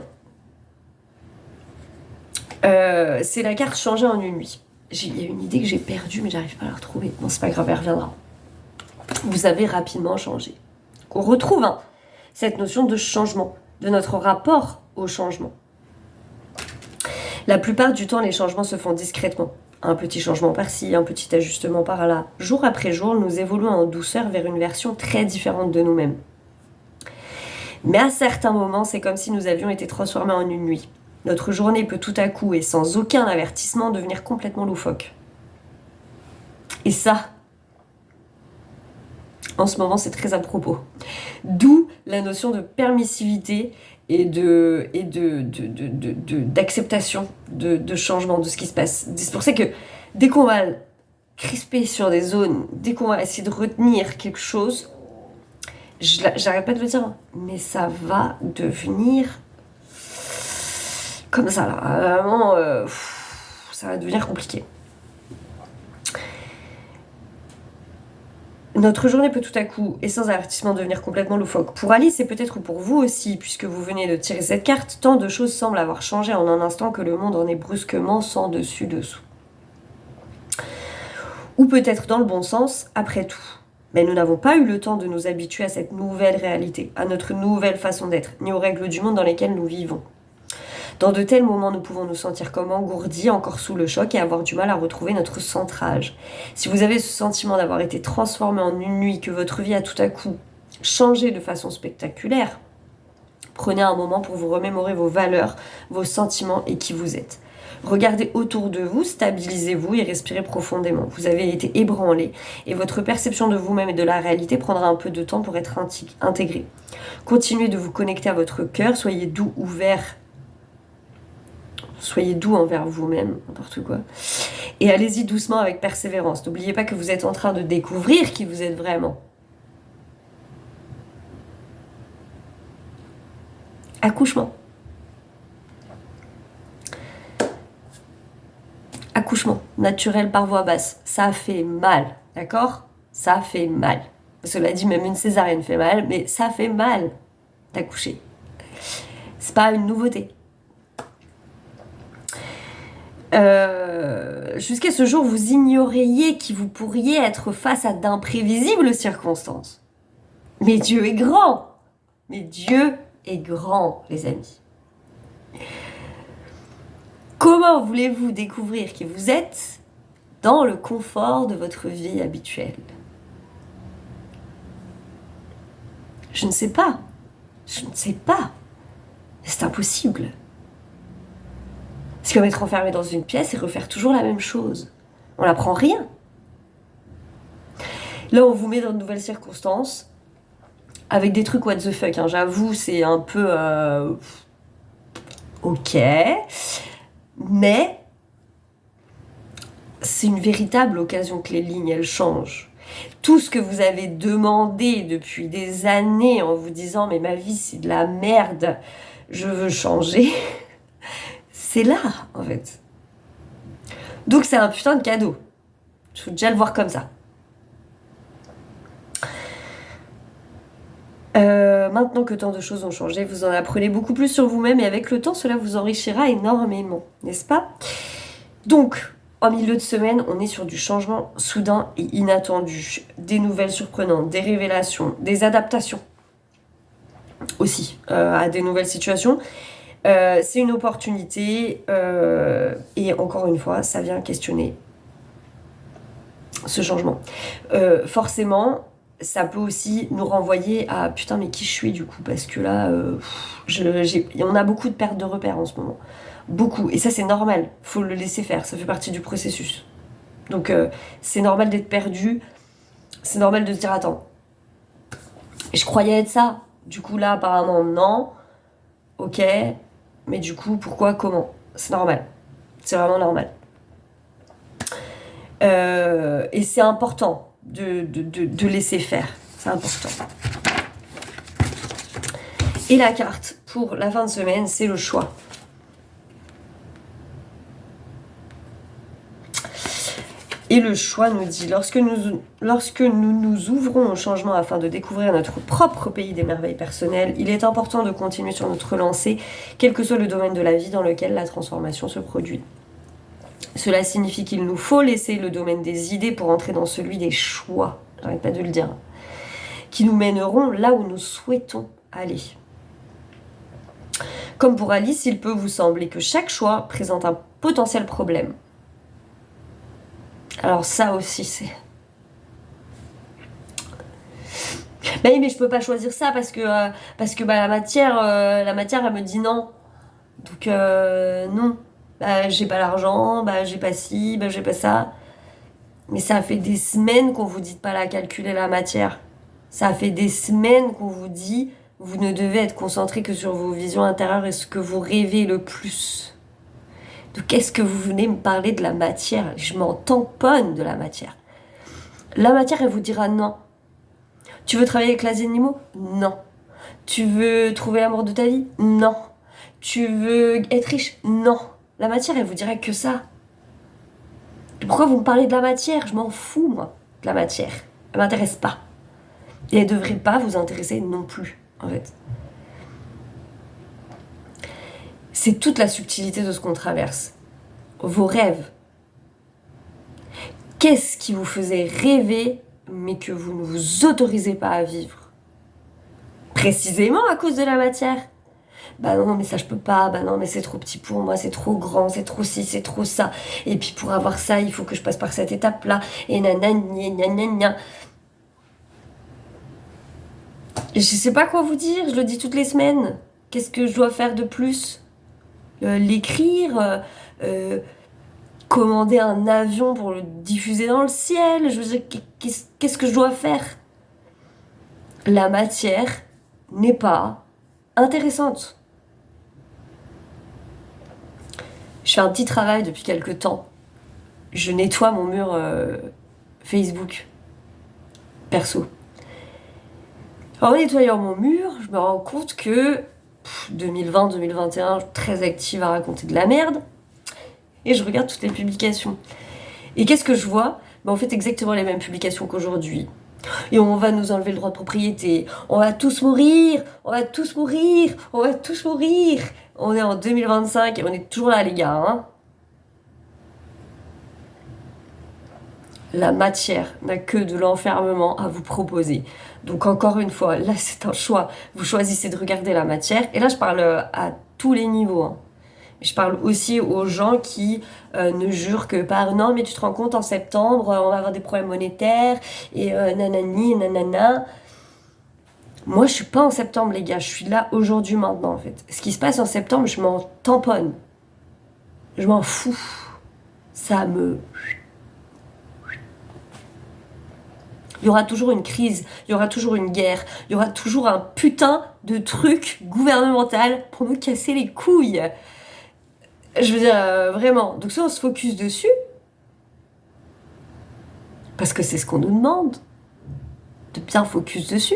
c'est la carte changer en une nuit. Il y a une idée que j'ai perdue mais j'arrive pas à la retrouver. Bon c'est pas grave, elle reviendra. Vous avez rapidement changé. On retrouve cette notion de changement, de notre rapport au changement. La plupart du temps, les changements se font discrètement. Un petit changement par-ci, un petit ajustement par-là. Jour après jour, nous évoluons en douceur vers une version très différente de nous-mêmes. Mais à certains moments, c'est comme si nous avions été transformés en une nuit. Notre journée peut tout à coup et sans aucun avertissement devenir complètement loufoque. Et ça, en ce moment, c'est très à propos. D'où la notion de permissivité et d'acceptation de changement de ce qui se passe. C'est pour ça que dès qu'on va crisper sur des zones, dès qu'on va essayer de retenir quelque chose, j'arrête pas de le dire, mais ça va devenir comme ça là. Vraiment, ça va devenir compliqué. Notre journée peut tout à coup, et sans avertissement, devenir complètement loufoque. Pour Alice, et peut-être pour vous aussi, puisque vous venez de tirer cette carte, tant de choses semblent avoir changé en un instant que le monde en est brusquement sans dessus-dessous. Ou peut-être dans le bon sens, après tout. Mais nous n'avons pas eu le temps de nous habituer à cette nouvelle réalité, à notre nouvelle façon d'être, ni aux règles du monde dans lesquelles nous vivons. Dans de tels moments, nous pouvons nous sentir comme engourdis, encore sous le choc, et avoir du mal à retrouver notre centrage. Si vous avez ce sentiment d'avoir été transformé en une nuit, que votre vie a tout à coup changé de façon spectaculaire, prenez un moment pour vous remémorer vos valeurs, vos sentiments et qui vous êtes. Regardez autour de vous, stabilisez-vous et respirez profondément. Vous avez été ébranlé et votre perception de vous-même et de la réalité prendra un peu de temps pour être intégrée. Continuez de vous connecter à votre cœur, soyez doux, ouvert. Soyez doux envers vous-même, n'importe quoi. Et allez-y doucement avec persévérance. N'oubliez pas que vous êtes en train de découvrir qui vous êtes vraiment. Accouchement. Accouchement naturel par voie basse. Ça fait mal, d'accord? Ça fait mal. Cela dit, même une césarienne fait mal, mais ça fait mal d'accoucher. C'est pas une nouveauté. Jusqu'à ce jour, vous ignoriez que vous pourriez être face à d'imprévisibles circonstances. Mais Dieu est grand. Mais Dieu est grand, les amis. Comment voulez-vous découvrir qui vous êtes dans le confort de votre vie habituelle? Je ne sais pas. Je ne sais pas. C'est impossible. C'est comme être enfermé dans une pièce et refaire toujours la même chose. On n'apprend rien. Là, on vous met dans de nouvelles circonstances, avec des trucs what the fuck. J'avoue, c'est un peu... Ok. Mais c'est une véritable occasion que les lignes, elles changent. Tout ce que vous avez demandé depuis des années en vous disant « Mais ma vie, c'est de la merde, je veux changer », c'est là, en fait. Donc c'est un putain de cadeau. Il faut déjà le voir comme ça. Maintenant que tant de choses ont changé, vous en apprenez beaucoup plus sur vous-même et avec le temps, cela vous enrichira énormément, n'est-ce pas? Donc, En milieu de semaine, on est sur du changement soudain et inattendu. Des nouvelles surprenantes, des révélations, des adaptations aussi à des nouvelles situations. C'est une opportunité et encore une fois, ça vient questionner ce changement. Forcément, ça peut aussi nous renvoyer à putain mais qui je suis du coup, parce que là on a beaucoup de pertes de repères en ce moment, beaucoup, et ça c'est normal, faut le laisser faire, ça fait partie du processus. Donc c'est normal d'être perdu, c'est normal de se dire attends, je croyais être ça, du coup là apparemment non, ok, mais du coup pourquoi, comment, c'est normal, c'est vraiment normal. Et c'est important de laisser faire. C'est important. Et la carte pour la fin de semaine, c'est le choix. Et le choix nous dit, lorsque nous nous ouvrons au changement afin de découvrir notre propre pays des merveilles personnelles, il est important de continuer sur notre lancée, quel que soit le domaine de la vie dans lequel la transformation se produit. Cela signifie qu'il nous faut laisser le domaine des idées pour entrer dans celui des choix, j'arrête pas de le dire, qui nous mèneront là où nous souhaitons aller. Comme pour Alice, il peut vous sembler que chaque choix présente un potentiel problème. Alors ça aussi, c'est... Mais je peux pas choisir ça parce que la matière, elle me dit non. Donc non. J'ai pas l'argent, j'ai pas ci, j'ai pas ça. Mais ça fait des semaines qu'on vous dit de pas la calculer la matière. Ça fait des semaines qu'on vous dit vous ne devez être concentré que sur vos visions intérieures et ce que vous rêvez le plus. Donc qu'est-ce que vous venez me parler de la matière? Je m'en tamponne de la matière. La matière, elle vous dira non. Tu veux travailler avec les animaux? Non. Tu veux trouver l'amour de ta vie? Non. Tu veux être riche? Non. La matière, elle vous dira que ça. Pourquoi vous me parlez de la matière? Je m'en fous, moi, de la matière. Elle m'intéresse pas. Et elle devrait pas vous intéresser non plus, en fait. C'est toute la subtilité de ce qu'on traverse. Vos rêves. Qu'est-ce qui vous faisait rêver, mais que vous ne vous autorisez pas à vivre? Précisément à cause de la matière. Bah non, mais ça je peux pas, bah non, mais c'est trop petit pour moi, c'est trop grand, c'est trop ci, c'est trop ça. Et puis pour avoir ça, il faut que je passe par cette étape-là. Et nanani, nanana. Je sais pas quoi vous dire, je le dis toutes les semaines. Qu'est-ce que je dois faire de plus? L'écrire, commander un avion pour le diffuser dans le ciel. Je veux dire, qu'est-ce que je dois faire? La matière n'est pas intéressante. Je fais un petit travail depuis quelques temps. Je nettoie mon mur Facebook perso. En nettoyant mon mur, je me rends compte que 2020-2021, très active à raconter de la merde. Et je regarde toutes les publications. Et qu'est-ce que je vois? En fait, exactement les mêmes publications qu'aujourd'hui. Et on va nous enlever le droit de propriété. On va tous mourir. On va tous mourir. On va tous mourir. On est en 2025 et on est toujours là, les gars. Hein. La matière n'a que de l'enfermement à vous proposer. Donc encore une fois, là c'est un choix. Vous choisissez de regarder la matière. Et là je parle à tous les niveaux. Hein. Je parle aussi aux gens qui ne jurent que par non mais tu te rends compte en septembre on va avoir des problèmes monétaires et nanani nanana. Moi je suis pas en septembre les gars, je suis là aujourd'hui maintenant en fait. Ce qui se passe en septembre je m'en tamponne. Je m'en fous. Ça me... Il y aura toujours une crise, il y aura toujours une guerre, il y aura toujours un putain de truc gouvernemental pour nous casser les couilles. Je veux dire, vraiment. Donc soit on se focus dessus, parce que c'est ce qu'on nous demande, de bien focus dessus.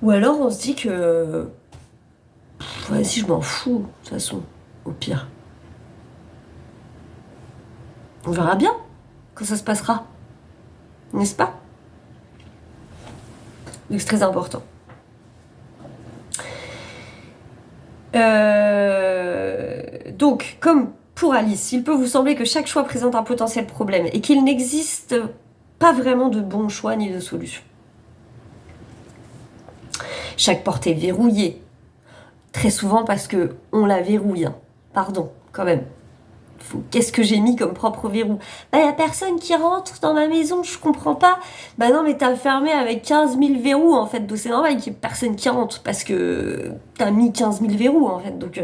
Ou alors on se dit que... Vas-y, je m'en fous, de toute façon, au pire. On verra bien quand ça se passera. N'est-ce pas? Donc c'est très important. Donc, comme pour Alice, il peut vous sembler que chaque choix présente un potentiel problème et qu'il n'existe pas vraiment de bon choix ni de solution. Chaque porte est verrouillée, très souvent parce que on la verrouille. Pardon, quand même. Qu'est-ce que j'ai mis comme propre verrou? Bah, y a personne qui rentre dans ma maison, je comprends pas. Bah non, mais t'as fermé avec 15 000 verrous, en fait, donc c'est normal qu'il y ait personne qui rentre, parce que t'as mis 15 000 verrous, en fait, donc...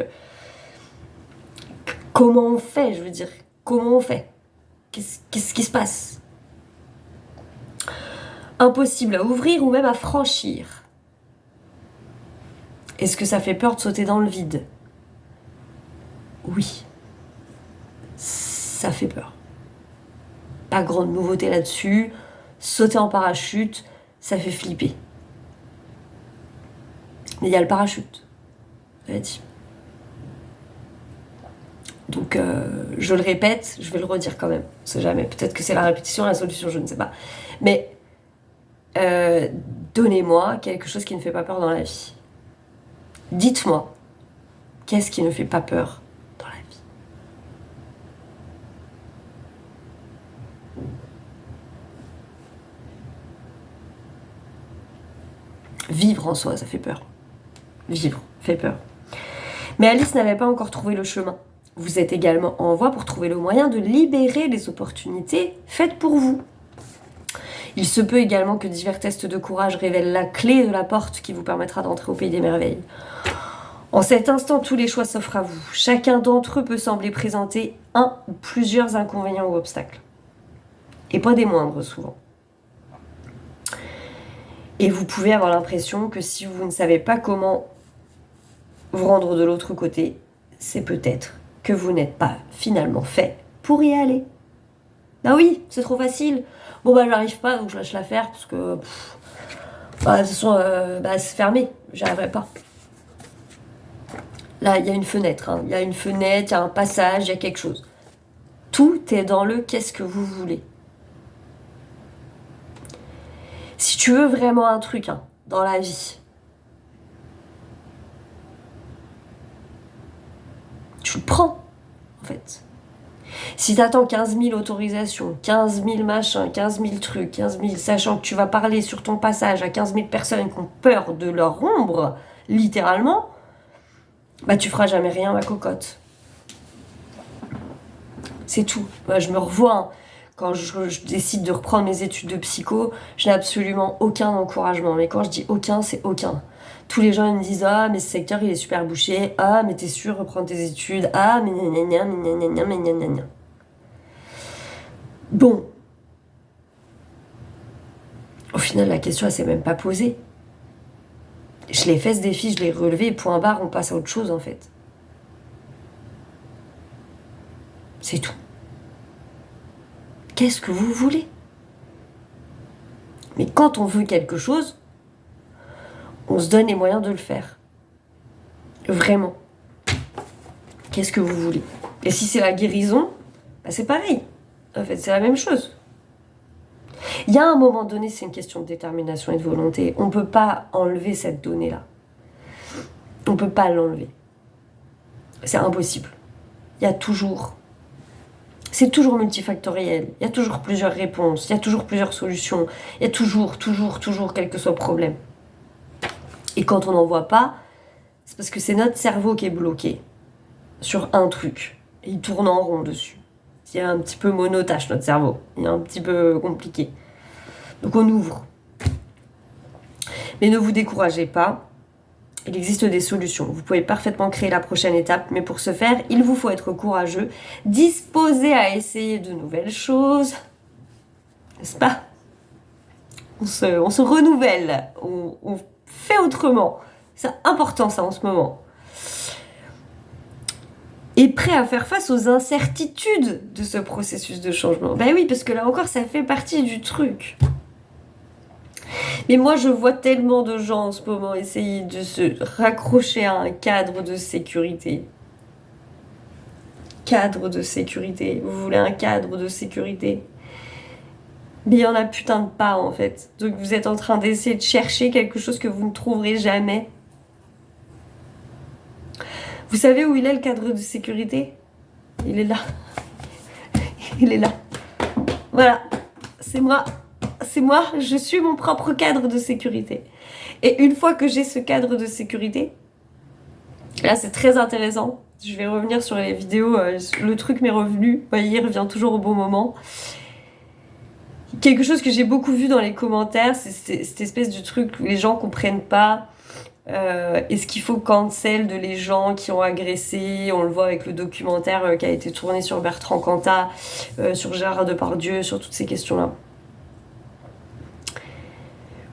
comment on fait, je veux dire? Comment on fait? Qu'est-ce qui se passe? Impossible à ouvrir ou même à franchir. Est-ce que ça fait peur de sauter dans le vide? Oui. Ça fait peur. Pas grande nouveauté là-dessus. Sauter en parachute, ça fait flipper. Mais il y a le parachute. J'avais dit. Donc, je le répète, je vais le redire quand même. On sait jamais. Peut-être que c'est la répétition, la solution, je ne sais pas. Mais donnez-moi quelque chose qui ne fait pas peur dans la vie. Dites-moi, qu'est-ce qui ne fait pas peur dans la vie? Vivre en soi, ça fait peur. Vivre fait peur. Mais Alice n'avait pas encore trouvé le chemin. Vous êtes également en voie pour trouver le moyen de libérer les opportunités faites pour vous. Il se peut également que divers tests de courage révèlent la clé de la porte qui vous permettra d'entrer au pays des merveilles. En cet instant, tous les choix s'offrent à vous. Chacun d'entre eux peut sembler présenter un ou plusieurs inconvénients ou obstacles. Et pas des moindres, souvent. Et vous pouvez avoir l'impression que si vous ne savez pas comment vous rendre de l'autre côté, c'est peut-être que vous n'êtes pas finalement fait pour y aller. Ah oui, c'est trop facile. Bon bah j'arrive pas, donc je lâche l'affaire parce que... de toute façon, c'est fermé, j'y arriverai pas. Là, il y a une fenêtre, il y a une fenêtre, il y a un passage, il y a quelque chose. Tout est dans le qu'est-ce que vous voulez. Si tu veux vraiment un truc dans la vie, tu le prends, en fait. Si t'attends 15 000 autorisations, 15 000 machins, 15 000 trucs, 15 000, sachant que tu vas parler sur ton passage à 15 000 personnes qui ont peur de leur ombre, littéralement, bah tu feras jamais rien, ma cocotte. C'est tout. Moi, je me revois, quand je décide de reprendre mes études de psycho, je n'ai absolument aucun encouragement. Mais quand je dis aucun, c'est aucun. Tous les gens ils me disent ah mais ce secteur il est super bouché, ah mais t'es sûr reprendre tes études, ah mais gna gna gna. Bon, au final la question elle s'est même pas posée. Je l'ai fait ce défi, je l'ai relevé, point barre, on passe à autre chose en fait. C'est tout. Qu'est-ce que vous voulez? Mais quand on veut quelque chose, on se donne les moyens de le faire. Vraiment. Qu'est-ce que vous voulez? Et si c'est la guérison, c'est pareil. En fait, c'est la même chose. Il y a un moment donné, c'est une question de détermination et de volonté. On ne peut pas enlever cette donnée-là. On ne peut pas l'enlever. C'est impossible. Il y a toujours... C'est toujours multifactoriel. Il y a toujours plusieurs réponses. Il y a toujours plusieurs solutions. Il y a toujours, quel que soit le problème. Et quand on n'en voit pas, c'est parce que c'est notre cerveau qui est bloqué sur un truc. Et il tourne en rond dessus. C'est un petit peu monotache, notre cerveau. Il est un petit peu compliqué. Donc on ouvre. Mais ne vous découragez pas. Il existe des solutions. Vous pouvez parfaitement créer la prochaine étape. Mais pour ce faire, il vous faut être courageux, disposé à essayer de nouvelles choses. N'est-ce pas? On se renouvelle. On fait autrement. C'est important ça en ce moment. Et prêt à faire face aux incertitudes de ce processus de changement. Ben oui, parce que là encore, ça fait partie du truc. Mais moi, je vois tellement de gens en ce moment essayer de se raccrocher à un cadre de sécurité. Cadre de sécurité. Vous voulez un cadre de sécurité? Mais il y en a putain de pas, en fait. Donc vous êtes en train d'essayer de chercher quelque chose que vous ne trouverez jamais. Vous savez où il est le cadre de sécurité? il est là. Il est là. Voilà, c'est moi. C'est moi, je suis mon propre cadre de sécurité. Et une fois que j'ai ce cadre de sécurité, là c'est très intéressant. Je vais revenir sur les vidéos, le truc m'est revenu. Vous voyez, il revient toujours au bon moment. Quelque chose que j'ai beaucoup vu dans les commentaires, c'est cette espèce de truc où les gens comprennent pas. Est-ce qu'il faut cancel de les gens qui ont agressé? On le voit avec le documentaire qui a été tourné sur Bertrand Cantat, sur Gérard Depardieu, sur toutes ces questions-là.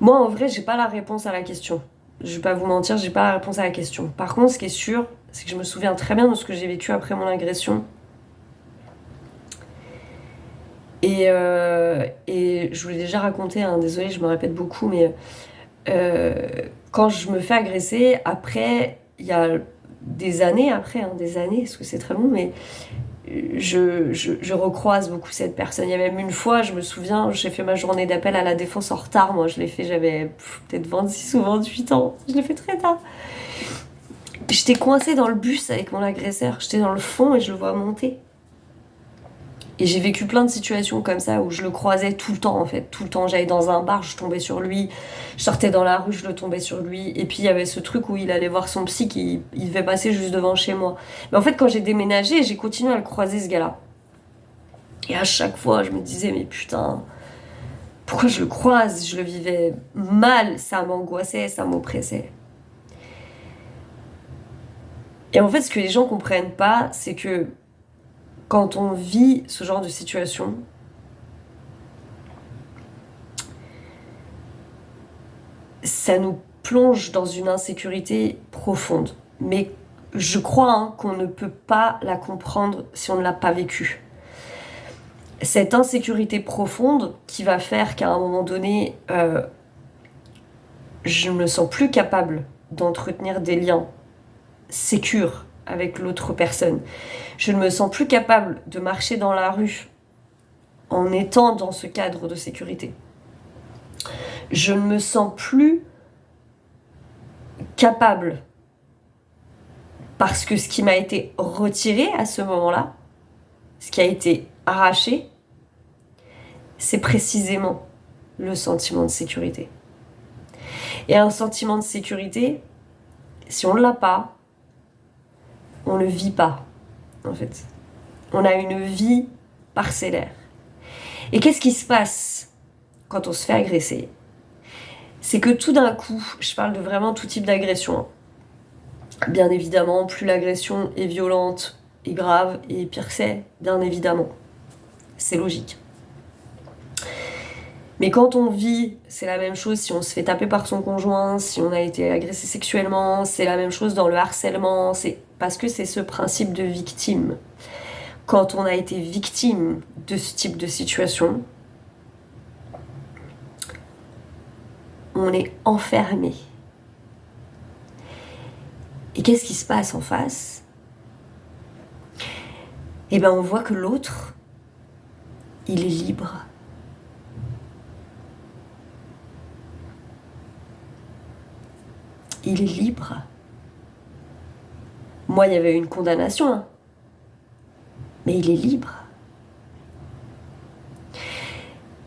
Moi, en vrai, j'ai pas la réponse à la question. Je vais pas vous mentir, j'ai pas la réponse à la question. Par contre, ce qui est sûr, c'est que je me souviens très bien de ce que j'ai vécu après mon agression. Et je vous l'ai déjà raconté, hein, désolée, je me répète beaucoup, mais quand je me fais agresser, après, il y a des années après, hein, des années, parce que c'est très long, mais je recroise beaucoup cette personne. Il y a même une fois, je me souviens, j'ai fait ma journée d'appel à la défense en retard. Moi, je l'ai fait, j'avais peut-être 26 ou 28 ans. Je l'ai fait très tard. J'étais coincée dans le bus avec mon agresseur. J'étais dans le fond et je le vois monter. Et j'ai vécu plein de situations comme ça où je le croisais tout le temps, en fait. Tout le temps, j'allais dans un bar, je tombais sur lui. Je sortais dans la rue, je le tombais sur lui. Et puis, il y avait ce truc où il allait voir son psy, il devait passer juste devant chez moi. Mais en fait, quand j'ai déménagé, j'ai continué à le croiser, ce gars-là. Et à chaque fois, je me disais, mais putain, pourquoi je le croise? Je le vivais mal, ça m'angoissait, ça m'oppressait. Et en fait, ce que les gens comprennent pas, c'est que quand on vit ce genre de situation, ça nous plonge dans une insécurité profonde. Mais je crois qu'on ne peut pas la comprendre si on ne l'a pas vécue. Cette insécurité profonde qui va faire qu'à un moment donné, je ne me sens plus capable d'entretenir des liens sécures avec l'autre personne. Je ne me sens plus capable de marcher dans la rue en étant dans ce cadre de sécurité. Je ne me sens plus capable, parce que ce qui m'a été retiré à ce moment-là, ce qui a été arraché, c'est précisément le sentiment de sécurité. Et un sentiment de sécurité, si on ne l'a pas, on ne le vit pas, en fait. On a une vie parcellaire. Et qu'est-ce qui se passe quand on se fait agresser? C'est que tout d'un coup, je parle de vraiment tout type d'agression. Bien évidemment, plus l'agression est violente et grave, et pire c'est, bien évidemment. C'est logique. Mais quand on vit, c'est la même chose si on se fait taper par son conjoint, si on a été agressé sexuellement, c'est la même chose dans le harcèlement, c'est parce que c'est ce principe de victime. Quand on a été victime de ce type de situation, on est enfermé. Et qu'est-ce qui se passe en face? Eh bien, on voit que l'autre, il est libre. Il est libre. Moi, il y avait une condamnation, hein. Mais il est libre.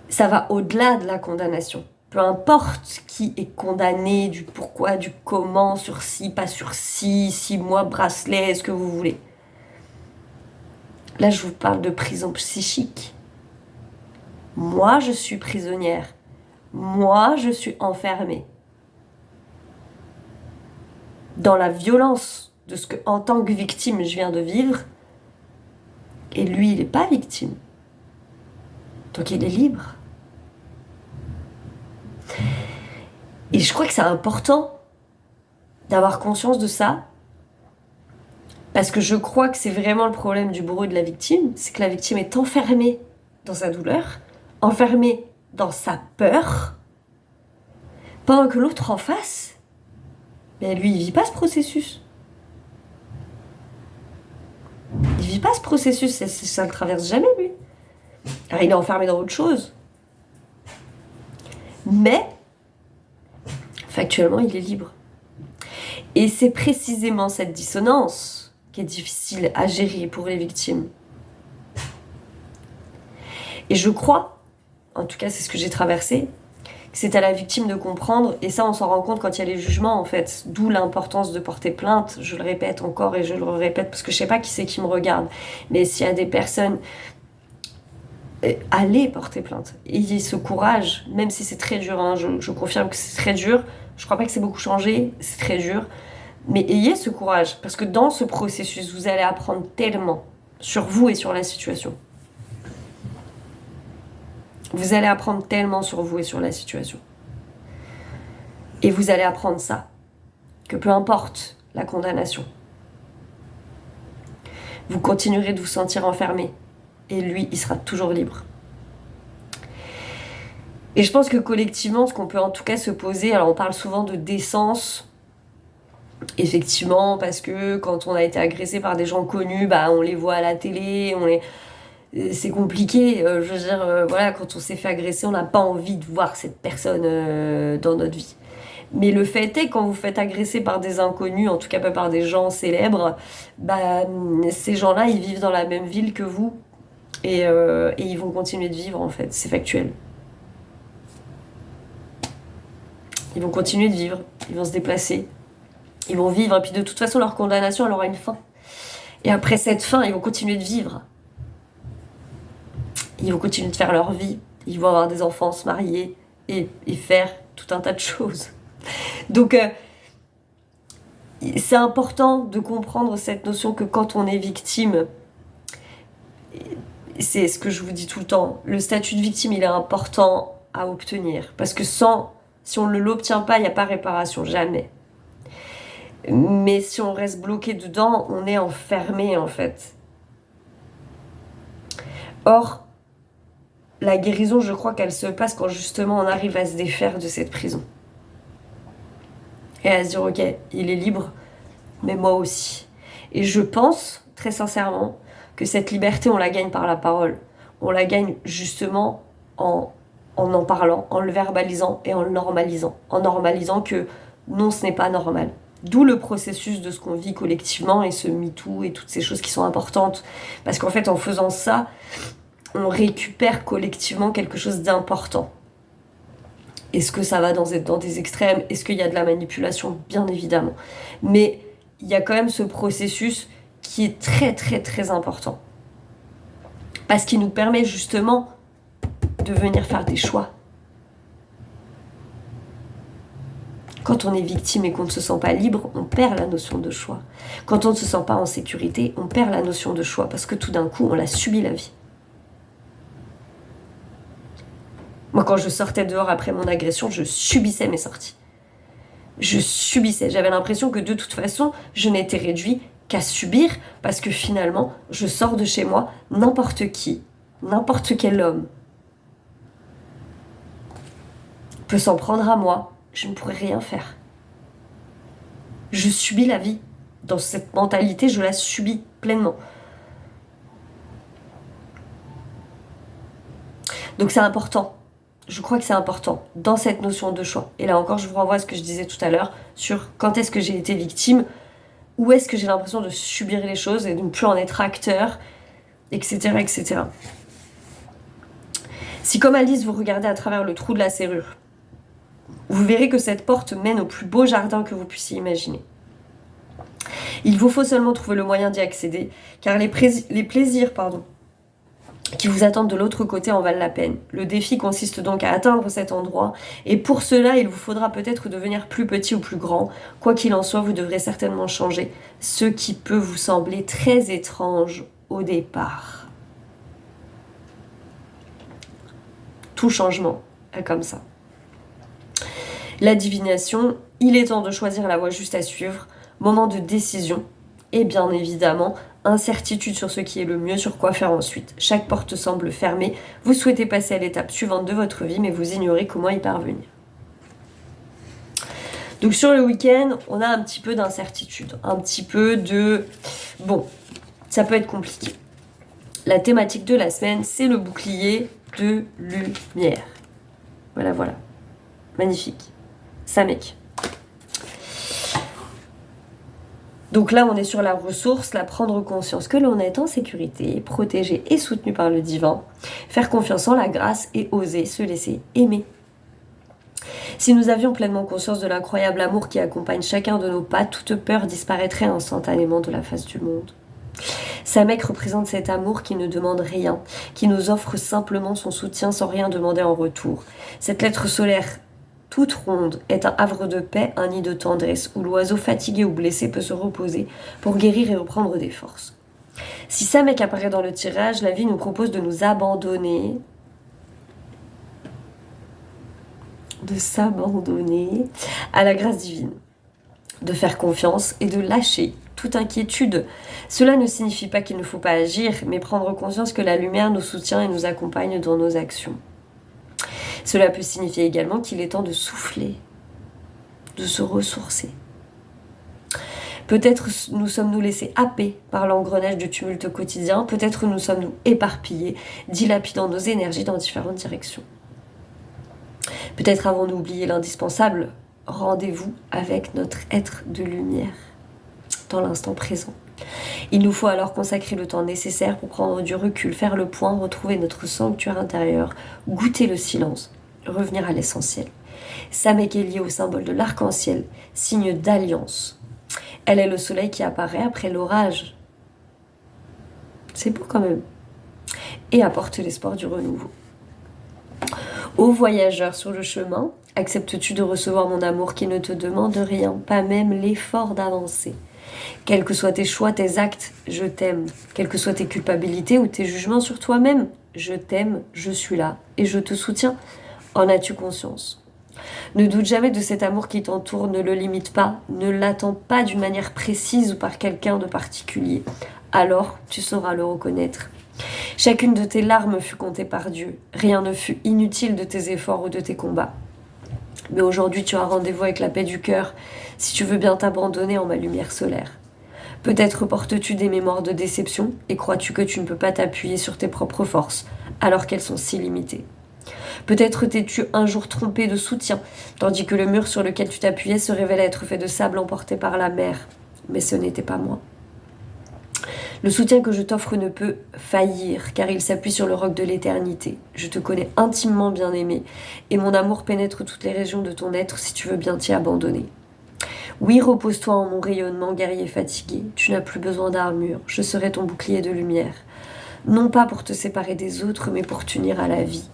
Ça va au-delà de la condamnation. Peu importe qui est condamné, du pourquoi, du comment, sursis, pas sursis, 6 mois, bracelet, ce que vous voulez. Là, je vous parle de prison psychique. Moi, je suis prisonnière. Moi, je suis enfermée. Dans la violence de ce que, en tant que victime, je viens de vivre. Et lui, il n'est pas victime. Donc, il est libre. Et je crois que c'est important d'avoir conscience de ça, parce que je crois que c'est vraiment le problème du bourreau et de la victime, c'est que la victime est enfermée dans sa douleur, enfermée dans sa peur, pendant que l'autre en face, mais lui, il vit pas ce processus. Il vit pas ce processus, ça le traverse jamais, lui. Alors, il est enfermé dans autre chose. Mais, factuellement, il est libre. Et c'est précisément cette dissonance qui est difficile à gérer pour les victimes. Et je crois, en tout cas c'est ce que j'ai traversé, que c'est à la victime de comprendre, et ça on s'en rend compte quand il y a les jugements en fait, d'où l'importance de porter plainte, je le répète encore et je le répète parce que je sais pas qui c'est qui me regarde, mais s'il y a des personnes, allez porter plainte, ayez ce courage, même si c'est très dur, hein, je confirme que c'est très dur, je crois pas que c'est beaucoup changé, c'est très dur, mais ayez ce courage, parce que dans ce processus, vous allez apprendre tellement sur vous et sur la situation. Vous allez apprendre tellement sur vous et sur la situation. Et vous allez apprendre ça, que peu importe la condamnation, vous continuerez de vous sentir enfermé. Et lui, il sera toujours libre. Et je pense que collectivement, ce qu'on peut en tout cas se poser, alors on parle souvent de décence, effectivement, parce que quand on a été agressé par des gens connus, bah on les voit à la télé, c'est compliqué, je veux dire, voilà, quand on s'est fait agresser, on n'a pas envie de voir cette personne dans notre vie. Mais le fait est, quand vous faites agresser par des inconnus, en tout cas pas par des gens célèbres, bah, ces gens-là, ils vivent dans la même ville que vous, et ils vont continuer de vivre, en fait, c'est factuel. Ils vont continuer de vivre, ils vont se déplacer, ils vont vivre, et puis de toute façon, leur condamnation, elle aura une fin. Et après cette fin, ils vont continuer de vivre. Ils vont continuer de faire leur vie, ils vont avoir des enfants, se marier et faire tout un tas de choses. Donc, c'est important de comprendre cette notion que quand on est victime, c'est ce que je vous dis tout le temps, le statut de victime, il est important à obtenir. Parce que si on ne l'obtient pas, il n'y a pas réparation, jamais. Mais si on reste bloqué dedans, on est enfermé en fait. Or, la guérison, je crois qu'elle se passe quand justement on arrive à se défaire de cette prison. Et à se dire, ok, il est libre, mais moi aussi. Et je pense, très sincèrement, que cette liberté, on la gagne par la parole. On la gagne justement en parlant, en le verbalisant et en le normalisant. En normalisant que non, ce n'est pas normal. D'où le processus de ce qu'on vit collectivement et ce MeToo et toutes ces choses qui sont importantes. Parce qu'en fait, en faisant ça, on récupère collectivement quelque chose d'important. Est-ce que ça va dans des extrêmes? Est-ce qu'il y a de la manipulation? Bien évidemment. Mais il y a quand même ce processus qui est très très très important. Parce qu'il nous permet justement de venir faire des choix. Quand on est victime et qu'on ne se sent pas libre, on perd la notion de choix. Quand on ne se sent pas en sécurité, on perd la notion de choix parce que tout d'un coup, on a subi la vie. Moi, quand je sortais dehors après mon agression, je subissais mes sorties. Je subissais. J'avais l'impression que de toute façon, je n'étais réduite qu'à subir parce que finalement, je sors de chez moi, n'importe qui, n'importe quel homme peut s'en prendre à moi, je ne pourrais rien faire. Je subis la vie. Dans cette mentalité, je la subis pleinement. Donc c'est important. Je crois que c'est important dans cette notion de choix. Et là encore, je vous renvoie à ce que je disais tout à l'heure sur quand est-ce que j'ai été victime, où est-ce que j'ai l'impression de subir les choses et de ne plus en être acteur, etc., etc. Si comme Alice, vous regardez à travers le trou de la serrure, vous verrez que cette porte mène au plus beau jardin que vous puissiez imaginer. Il vous faut seulement trouver le moyen d'y accéder, car les plaisirs, qui vous attendent de l'autre côté en valent la peine. Le défi consiste donc à atteindre cet endroit, et pour cela, il vous faudra peut-être devenir plus petit ou plus grand. Quoi qu'il en soit, vous devrez certainement changer, ce qui peut vous sembler très étrange au départ. Tout changement est comme ça. La divination, il est temps de choisir la voie juste à suivre, moment de décision, et bien évidemment, incertitude sur ce qui est le mieux, sur quoi faire ensuite. Chaque porte semble fermée, vous souhaitez passer à l'étape suivante de votre vie, mais vous ignorez comment y parvenir. Donc sur le week-end, on a un petit peu d'incertitude, un petit peu de... Bon, ça peut être compliqué. La thématique de la semaine, c'est le bouclier de lumière. Voilà, voilà. Magnifique. Ça, mec. Donc là, on est sur la ressource, la prendre conscience que l'on est en sécurité, protégé et soutenu par le divin, faire confiance en la grâce et oser se laisser aimer. Si nous avions pleinement conscience de l'incroyable amour qui accompagne chacun de nos pas, toute peur disparaîtrait instantanément de la face du monde. Samek représente cet amour qui ne demande rien, qui nous offre simplement son soutien sans rien demander en retour. Cette lettre solaire toute ronde est un havre de paix, un nid de tendresse, où l'oiseau fatigué ou blessé peut se reposer pour guérir et reprendre des forces. Si Samek apparaît dans le tirage, la vie nous propose de nous abandonner, de s'abandonner à la grâce divine, de faire confiance et de lâcher toute inquiétude. Cela ne signifie pas qu'il ne faut pas agir, mais prendre conscience que la lumière nous soutient et nous accompagne dans nos actions. Cela peut signifier également qu'il est temps de souffler, de se ressourcer. Peut-être nous sommes-nous laissés happer par l'engrenage du tumulte quotidien, peut-être nous sommes-nous éparpillés, dilapidant nos énergies dans différentes directions. Peut-être avons-nous oublié l'indispensable rendez-vous avec notre être de lumière, dans l'instant présent. Il nous faut alors consacrer le temps nécessaire pour prendre du recul, faire le point, retrouver notre sanctuaire intérieur, goûter le silence, revenir à l'essentiel. Samek est liée au symbole de l'arc-en-ciel, signe d'alliance. Elle est le soleil qui apparaît après l'orage. C'est beau quand même. Et apporte l'espoir du renouveau. Ô voyageur sur le chemin, acceptes-tu de recevoir mon amour qui ne te demande rien, pas même l'effort d'avancer? Quels que soient tes choix, tes actes, je t'aime. Quelles que soient tes culpabilités ou tes jugements sur toi-même, je t'aime, je suis là et je te soutiens. En as-tu conscience? Ne doute jamais de cet amour qui t'entoure, ne le limite pas, ne l'attends pas d'une manière précise ou par quelqu'un de particulier. Alors, tu sauras le reconnaître. Chacune de tes larmes fut comptée par Dieu. Rien ne fut inutile de tes efforts ou de tes combats. Mais aujourd'hui, tu as rendez-vous avec la paix du cœur, si tu veux bien t'abandonner en ma lumière solaire. Peut-être portes-tu des mémoires de déception et crois-tu que tu ne peux pas t'appuyer sur tes propres forces, alors qu'elles sont si limitées. Peut-être t'es-tu un jour trompé de soutien, tandis que le mur sur lequel tu t'appuyais se révélait être fait de sable emporté par la mer. Mais ce n'était pas moi. Le soutien que je t'offre ne peut faillir, car il s'appuie sur le roc de l'éternité. Je te connais intimement bien-aimé, et mon amour pénètre toutes les régions de ton être si tu veux bien t'y abandonner. Oui, repose-toi en mon rayonnement, guerrier fatigué. Tu n'as plus besoin d'armure, je serai ton bouclier de lumière. Non pas pour te séparer des autres, mais pour t'unir à la vie.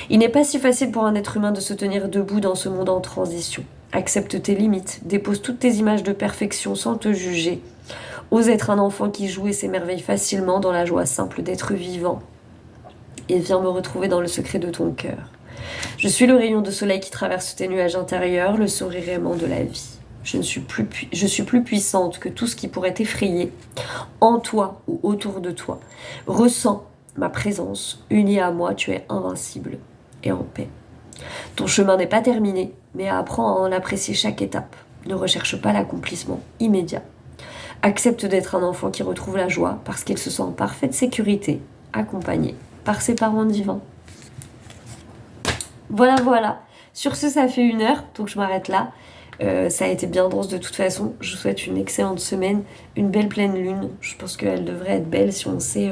Il n'est pas si facile pour un être humain de se tenir debout dans ce monde en transition. Accepte tes limites, dépose toutes tes images de perfection sans te juger. Ose être un enfant qui joue et s'émerveille facilement dans la joie simple d'être vivant. Et viens me retrouver dans le secret de ton cœur. Je suis le rayon de soleil qui traverse tes nuages intérieurs, le sourire aimant de la vie. Je suis plus puissante que tout ce qui pourrait t'effrayer, en toi ou autour de toi. Ressens ma présence, unie à moi, tu es invincible et en paix. Ton chemin n'est pas terminé, mais apprends à en apprécier chaque étape. Ne recherche pas l'accomplissement immédiat. Accepte d'être un enfant qui retrouve la joie parce qu'il se sent en parfaite sécurité, accompagné par ses parents divins. Voilà. Sur ce, ça fait 1 heure, donc je m'arrête là. Ça a été bien dense de toute façon. Je vous souhaite une excellente semaine, une belle pleine lune. Je pense qu'elle devrait être belle si on sait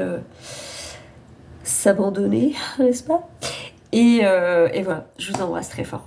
s'abandonner, n'est-ce pas ? Et voilà, je vous embrasse très fort.